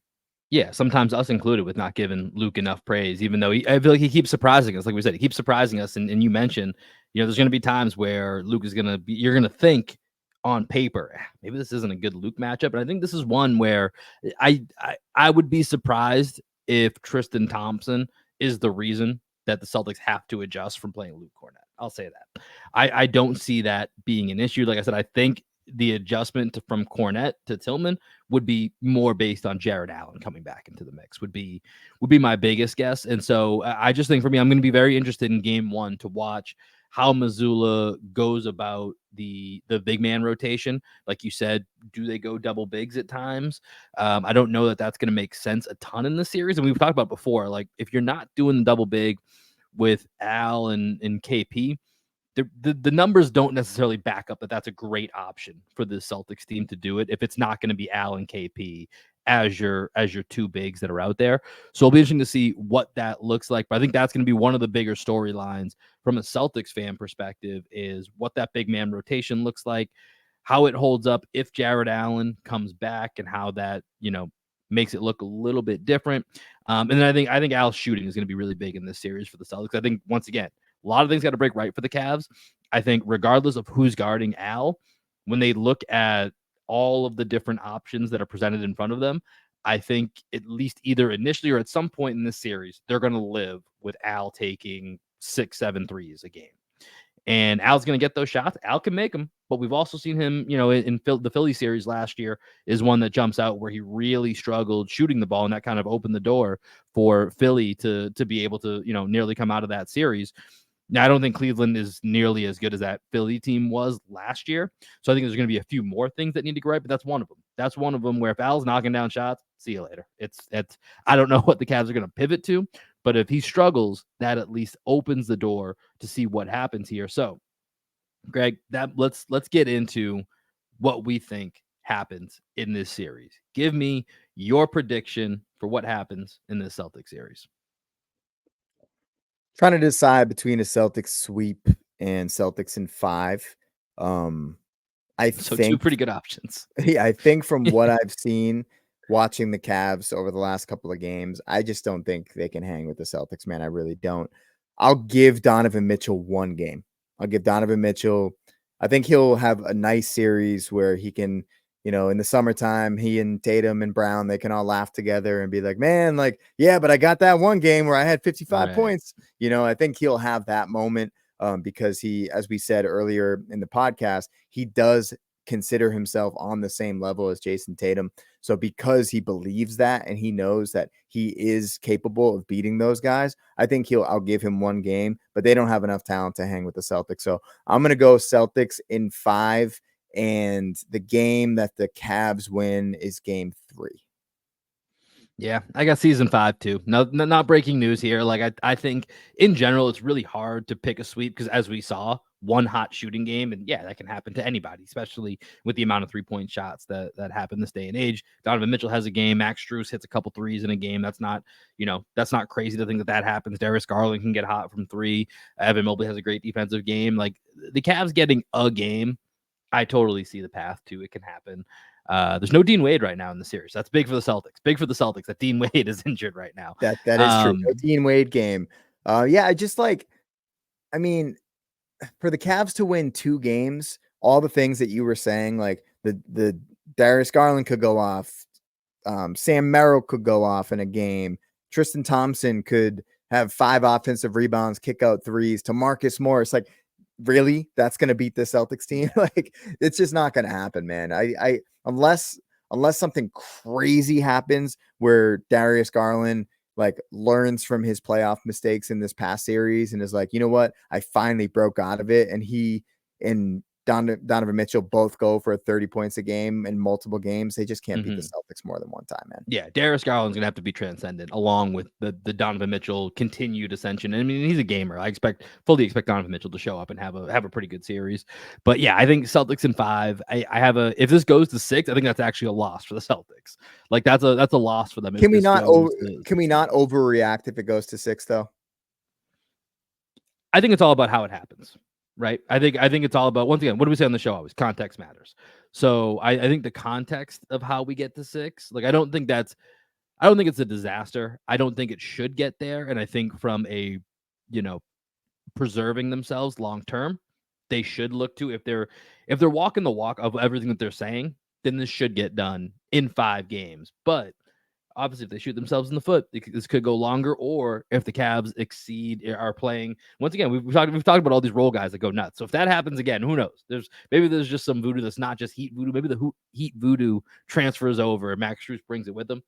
Yeah, sometimes us included with not giving Luke enough praise, even though I feel like he keeps surprising us. Like we said, he keeps surprising us. And you mentioned, there's going to be times where Luke is going to be, you're going to think on paper, maybe this isn't a good Luke matchup. But I think this is one where I would be surprised if Tristan Thompson is the reason that the Celtics have to adjust from playing Luke Cornet. I'll say that. I don't see that being an issue. Like I said, I think the adjustment from Cornet to Tillman would be more based on Jared Allen coming back into the mix would be my biggest guess. And so I just think for me, I'm going to be very interested in game one to watch how Mazzulla goes about the big man rotation. Like you said, do they go double bigs at times? I don't know that that's going to make sense a ton in the series. And we've talked about before, like if you're not doing the double big with Al and KP, the numbers don't necessarily back up that that's a great option for the Celtics team to do it if it's not going to be Al and KP as your two bigs that are out there. So it'll be interesting to see what that looks like. But I think that's going to be one of the bigger storylines from a Celtics fan perspective is what that big man rotation looks like, how it holds up if Jared Allen comes back, and how that makes it look a little bit different. And then I think Al's shooting is going to be really big in this series for the Celtics. I think once again, a lot of things got to break right for the Cavs. I think regardless of who's guarding Al, when they look at all of the different options that are presented in front of them, I think at least either initially or at some point in this series, they're going to live with Al taking 6-7 threes a game. And Al's going to get those shots. Al can make them, but we've also seen him, in the Philly series last year is one that jumps out where he really struggled shooting the ball, and that kind of opened the door for Philly to be able to, nearly come out of that series. Now, I don't think Cleveland is nearly as good as that Philly team was last year. So I think there's going to be a few more things that need to go right, but that's one of them. That's one of them where if Al's knocking down shots, see you later. It's I don't know what the Cavs are going to pivot to, but if he struggles, that at least opens the door to see what happens here. So, Greg, let's get into what we think happens in this series. Give me your prediction for what happens in this Celtics series. Trying to decide between a Celtics sweep and Celtics in 5. I So think 2 pretty good options. Yeah, I think from what I've seen watching the Cavs over the last couple of games, I just don't think they can hang with the Celtics, man. I really don't. I'll give Donovan Mitchell 1 game. I'll give Donovan Mitchell. I think he'll have a nice series where he can, in the summertime, he and Tatum and Brown, they can all laugh together and be like, man, like, yeah, but I got that one game where I had 55 points. I think he'll have that moment because he, as we said earlier in the podcast, he does consider himself on the same level as Jason Tatum. So because he believes that and he knows that he is capable of beating those guys, I think I'll give him 1 game, but they don't have enough talent to hang with the Celtics. So I'm going to go Celtics in 5, and the game that the Cavs win is game 3. Yeah, I got season 5 too. No, not breaking news here. Like I think in general, it's really hard to pick a sweep because as we saw, one hot shooting game, and yeah, that can happen to anybody, especially with the amount of 3-point shots that happen this day and age. Donovan Mitchell has a game. Max Strus hits a couple threes in a game. That's not crazy to think that happens. Darius Garland can get hot from 3. Evan Mobley has a great defensive game. Like the Cavs getting a game, I totally see the path to it can happen. There's no Dean Wade right now in the series. That's big for the Celtics. Big for the Celtics that Dean Wade is injured right now. That is true. No Dean Wade game. Yeah, I just I mean, for the Cavs to win 2 games, all the things that you were saying, like the Darius Garland could go off, Sam Merrill could go off in a game, Tristan Thompson could have 5 offensive rebounds, kick out threes, to Marcus Morris, like, really, that's going to beat the Celtics team? Like, it's just not going to happen, man. I unless something crazy happens where Darius Garland like learns from his playoff mistakes in this past series and is like, you know what, I finally broke out of it, and he and Donovan Mitchell both go for 30 points a game in multiple games, they just can't beat the Celtics more than one time, man. Yeah, Darius Garland's gonna have to be transcendent along with the Donovan Mitchell continued ascension. I mean, he's a gamer. I fully expect Donovan Mitchell to show up and have a pretty good series. But yeah, I think Celtics in 5. I have if this goes to 6, I think that's actually a loss for the Celtics. Like that's a loss for them. Can we not overreact if it goes to 6 though? I think it's all about how it happens. Right. I think it's all about, once again, what do we say on the show always? Context matters. So I think the context of how we get to 6, like I don't think it's a disaster. I don't think it should get there. And I think from a, preserving themselves long term, they should look to, if they're walking the walk of everything that they're saying, then this should get done in 5 games. But obviously, if they shoot themselves in the foot, this could go longer. Or if the Cavs are playing, once again, we've talked about all these role guys that go nuts. So if that happens again, who knows? Maybe there's just some voodoo that's not just Heat voodoo. Maybe the Heat voodoo transfers over and Max Strus brings it with him.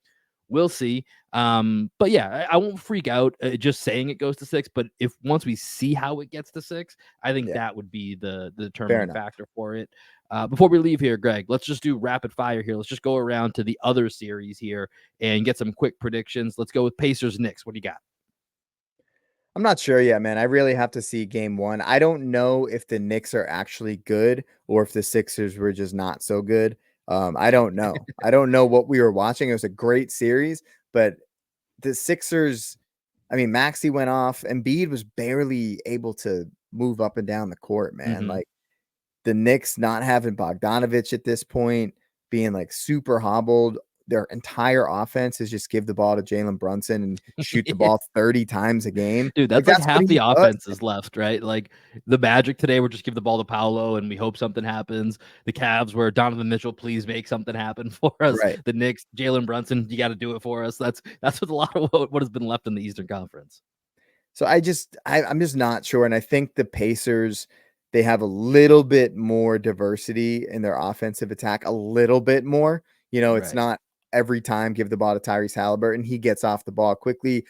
We'll see. But yeah, I won't freak out just saying it goes to 6. But if once we see how it gets to 6, I think that would be the determining factor for it. Before we leave here, Greg, let's just do rapid fire here. Let's just go around to the other series here and get some quick predictions. Let's go with Pacers Knicks. What do you got? I'm not sure yet, man. I really have to see game 1. I don't know if the Knicks are actually good or if the Sixers were just not so good. I don't know. I don't know what we were watching. It was a great series, but the Sixers, I mean, Maxey went off. Embiid was barely able to move up and down the court, man. Like, the Knicks not having Bogdanovich at this point, being like super hobbled. their entire offense is just give the ball to Jalen Brunson and shoot the ball 30 times a game. Dude, Like that's like that's what half the he does. offense is left, right? Like the Magic today were just give the ball to Paolo and we hope something happens. The Cavs were Donovan Mitchell, please make something happen for us. Right. The Knicks, Jalen Brunson, you got to do it for us. That's what a lot of what has been left in the Eastern Conference. So I'm just not sure. And I think the Pacers, they have a little bit more diversity in their offensive attack, a little bit more. It's Right. not every time give the ball to Tyrese Halliburton. He gets off the ball quickly.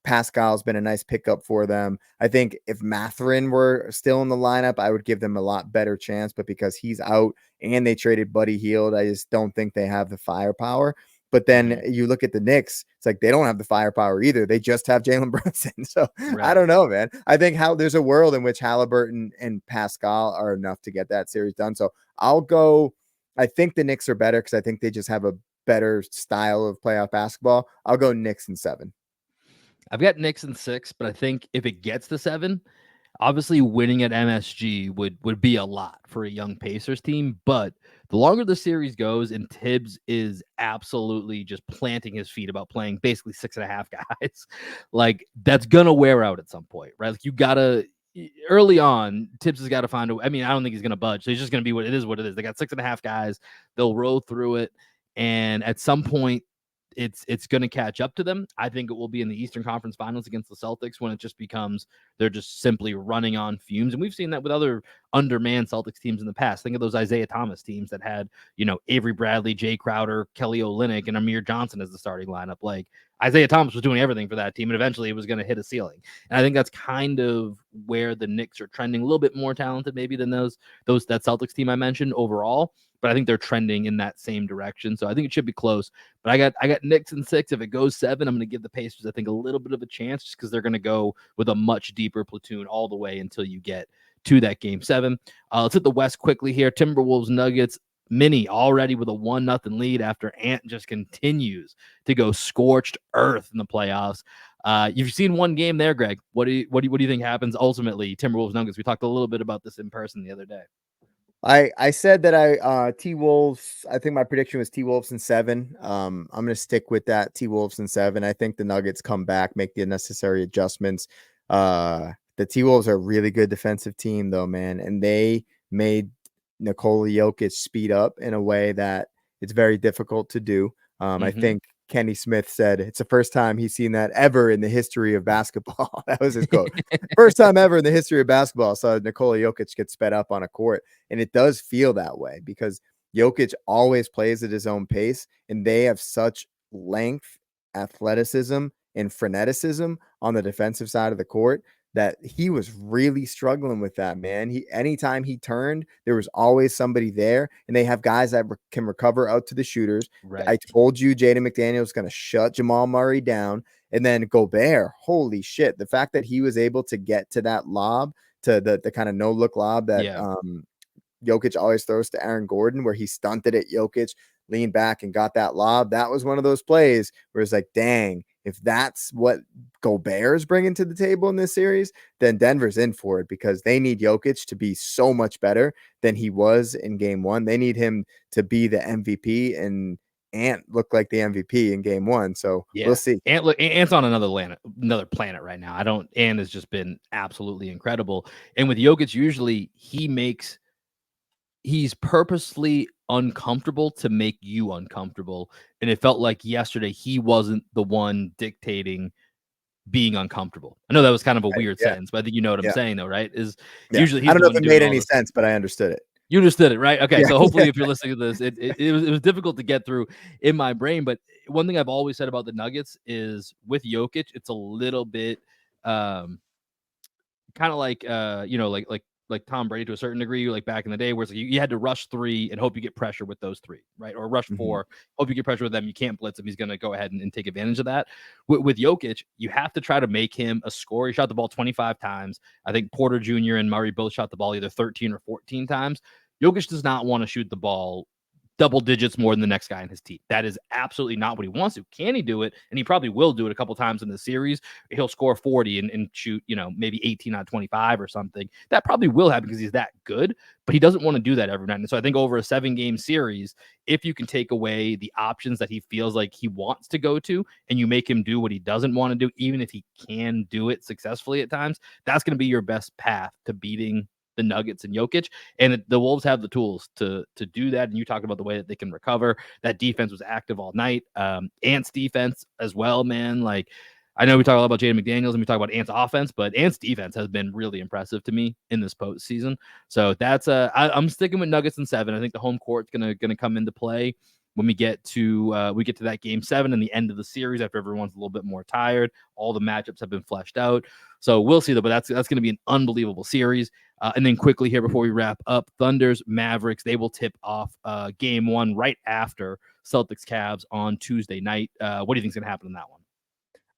Pascal's been a nice pickup for them. I think if Mathurin were still in the lineup, I would give them a lot better chance. But because he's out and they traded Buddy Hield, I just don't think they have the firepower. But then you look at the Knicks, it's like they don't have the firepower either. They just have Jalen Brunson. So I don't know, man. I think there's a world in which Halliburton and Pascal are enough to get that series done. So I'll go. I think the Knicks are better because I think they just have a better style of playoff basketball. I'll go Knicks in 7. I've got Knicks in 6, but I think if it gets to 7, obviously winning at MSG would be a lot for a young Pacers team. But the longer the series goes and Tibbs is absolutely just planting his feet about playing basically 6.5 guys, like that's gonna wear out at some point, right? Like you gotta early on, Tibbs has got to find a. I mean, I don't think he's gonna budge. So he's just gonna be what it is. What it is. They got 6.5 guys. They'll roll through it, and at some point, it's going to catch up to them. I think it will be in the Eastern Conference Finals against the Celtics when it just becomes they're just simply running on fumes. And we've seen that with other undermanned Celtics teams in the past. Think of those Isaiah Thomas teams that had, Avery Bradley, Jay Crowder, Kelly Olynyk, and Amir Johnson as the starting lineup. Like Isaiah Thomas was doing everything for that team, and eventually it was going to hit a ceiling. And I think that's kind of where the Knicks are trending, a little bit more talented maybe than that Celtics team I mentioned overall. But I think they're trending in that same direction. So I think it should be close. But I got Knicks in 6. If it goes 7, I'm going to give the Pacers, I think, a little bit of a chance just because they're going to go with a much deeper platoon all the way until you get to that game 7. Let's hit the West quickly here. Timberwolves, Nuggets, Mini already with a 1-0 lead after Ant just continues to go scorched earth in the playoffs. You've seen one game there, Greg. What do you think happens ultimately? Timberwolves, Nuggets. We talked a little bit about this in person the other day. I said that T-Wolves, I think my prediction was T-Wolves in 7. I'm going to stick with that, T-Wolves in 7. I think the Nuggets come back, make the necessary adjustments. The T-Wolves are a really good defensive team though, man, and they made Nikola Jokic speed up in a way that it's very difficult to do. I think Kenny Smith said it's the first time he's seen that ever in the history of basketball. That was his quote. First time ever in the history of basketball saw Nikola Jokic get sped up on a court. And it does feel that way because Jokic always plays at his own pace, and they have such length, athleticism, and freneticism on the defensive side of the court that he was really struggling with that, man. Anytime he turned, there was always somebody there, and they have guys that can recover out to the shooters. Right. I told you Jaden McDaniel is going to shut Jamal Murray down, and then Gobert, holy shit. The fact that he was able to get to that lob, to the kind of no-look lob that Jokic always throws to Aaron Gordon, where he stunted at Jokic, leaned back and got that lob. That was one of those plays where it's like, dang, if that's what Gobert is bringing to the table in this series, then Denver's in for it because they need Jokic to be so much better than he was in game 1. They need him to be the MVP, and Ant looked like the MVP in game 1. So we'll see. Ant's on another planet right now. Ant has just been absolutely incredible. And with Jokic, usually he's purposely uncomfortable to make you uncomfortable. And it felt like yesterday he wasn't the one dictating being uncomfortable. I know that was kind of a weird sentence, but I think you know what I'm saying though, right? Usually he's I don't the know one if it doing made any sense, but I understood it. You understood it, right? Okay, so hopefully if you're listening to this, it was difficult to get through in my brain. But one thing I've always said about the Nuggets is with Jokic, it's a little bit kind of like like Tom Brady to a certain degree, like back in the day, where it's like you had to rush 3 and hope you get pressure with those 3, right? Or rush 4, hope you get pressure with them. You can't blitz him. He's going to go ahead and take advantage of that. With Jokic, you have to try to make him a scorer. He shot the ball 25 times. I think Porter Jr. and Murray both shot the ball either 13 or 14 times. Jokic does not want to shoot the ball double digits more than the next guy in his team. That is absolutely not what he wants to. Can he do it? And he probably will do it a couple times in the series. He'll score 40 and shoot, maybe 18 out of 25 or something. That probably will happen because he's that good, but he doesn't want to do that every night. And so I think over a 7-game series, if you can take away the options that he feels like he wants to go to and you make him do what he doesn't want to do, even if he can do it successfully at times, that's going to be your best path to beating the Nuggets and Jokic. And the Wolves have the tools to do that. And you talked about the way that they can recover. That defense was active all night. Ant's defense as well, man. Like, I know we talk a lot about Jaden McDaniels and we talk about Ant's offense, but Ant's defense has been really impressive to me in this postseason. So that's I'm sticking with Nuggets in 7. I think the home court's gonna come into play when we get to that game 7 and the end of the series after everyone's a little bit more tired. All the matchups have been fleshed out. So we'll see though, but that's going to be an unbelievable series. And then quickly here before we wrap up, Thunder's Mavericks, they will tip off game 1 right after Celtics Cavs on Tuesday night. What do you think is going to happen in that one?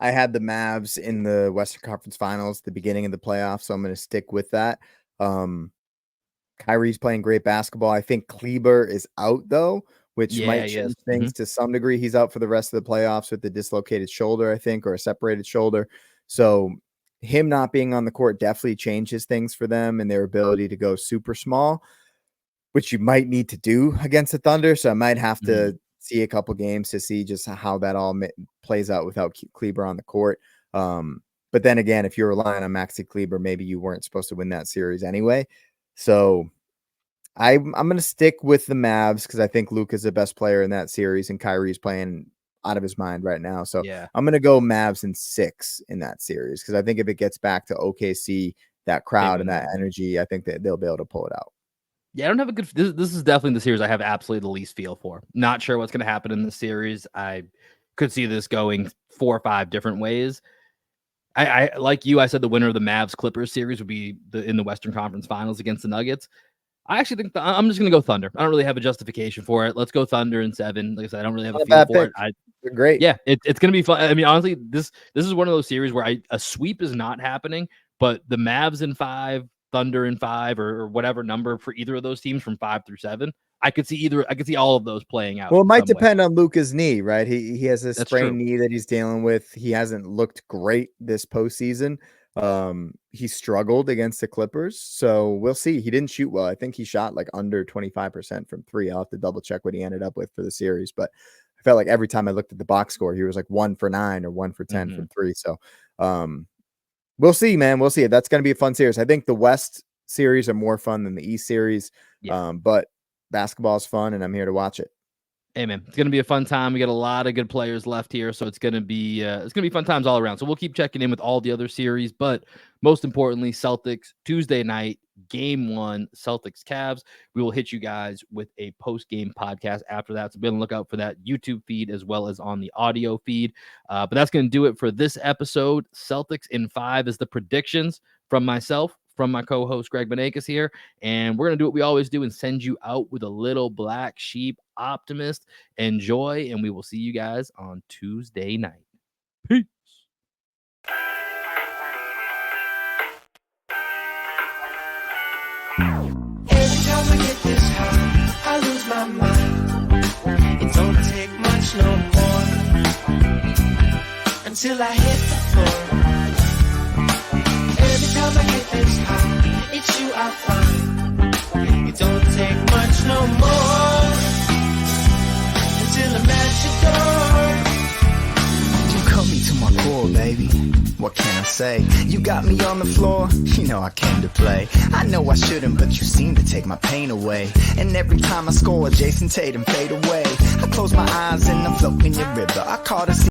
I had the Mavs in the Western Conference Finals, the beginning of the playoffs, so I'm going to stick with that. Kyrie's playing great basketball. I think Kleber is out though, which might change things to some degree. He's out for the rest of the playoffs with the dislocated shoulder, I think, or a separated shoulder. So him not being on the court definitely changes things for them and their ability to go super small, which you might need to do against the Thunder. So I might have to see a couple games to see just how that all plays out without Kleber on the court. But then again, if you're relying on Maxi Kleber, maybe you weren't supposed to win that series anyway. So I'm going to stick with the Mavs because I think Luka's the best player in that series and Kyrie's playing out of his mind right now. So I'm going to go Mavs in 6 in that series because I think if it gets back to OKC, that crowd and that energy, I think that they'll be able to pull it out. Yeah, I don't have a good. This is definitely the series I have absolutely the least feel for. Not sure what's going to happen in the series. I could see this going 4 or 5 different ways. I like you. I said the winner of the Mavs Clippers series would be in the Western Conference Finals against the Nuggets. I actually think I'm just going to go Thunder. I don't really have a justification for it. Let's go Thunder in 7. Like I said, I don't really have a feel for it. They're great. Yeah, it's going to be fun. I mean, honestly, this is one of those series where a sweep is not happening, but the Mavs in 5, Thunder in 5, or whatever number for either of those teams from 5 through 7. I could see all of those playing out. Well, it might depend on Luka's knee, right? He has a sprained knee that he's dealing with. He hasn't looked great this postseason. He struggled against the Clippers, so we'll see. He didn't shoot well. I think he shot like under 25% from 3. I'll have to double check what he ended up with for the series, but I felt like every time I looked at the box score, he was like 1 for 9 or 1 for 10 from 3. So, we'll see, man. We'll see. That's going to be a fun series. I think the West series are more fun than the East series, but basketball is fun, and I'm here to watch it. Hey, man, it's going to be a fun time. We got a lot of good players left here, so it's going to be fun times all around. So we'll keep checking in with all the other series, but most importantly, Celtics Tuesday night, game 1, Celtics Cavs. We will hit you guys with a post-game podcast after that, so be on the lookout for that YouTube feed as well as on the audio feed. But that's going to do it for this episode. Celtics in 5 is the predictions from myself, from my co-host Greg Benakis here, and we're going to do what we always do and send you out with a little black sheep optimist. Enjoy, and we will see you guys on Tuesday night. Peace. Every time I get this high, I lose my mind. It don't take much no more until I hit the floor. Every time I get this high, it's you I find. It don't take much no more until I'm at your door. You cut me to my core, baby. What can I say? You got me on the floor, you know I came to play. I know I shouldn't, but you seem to take my pain away. And every time I score, Jason Tatum fade away. I close my eyes and I'm floating in your river. I caught a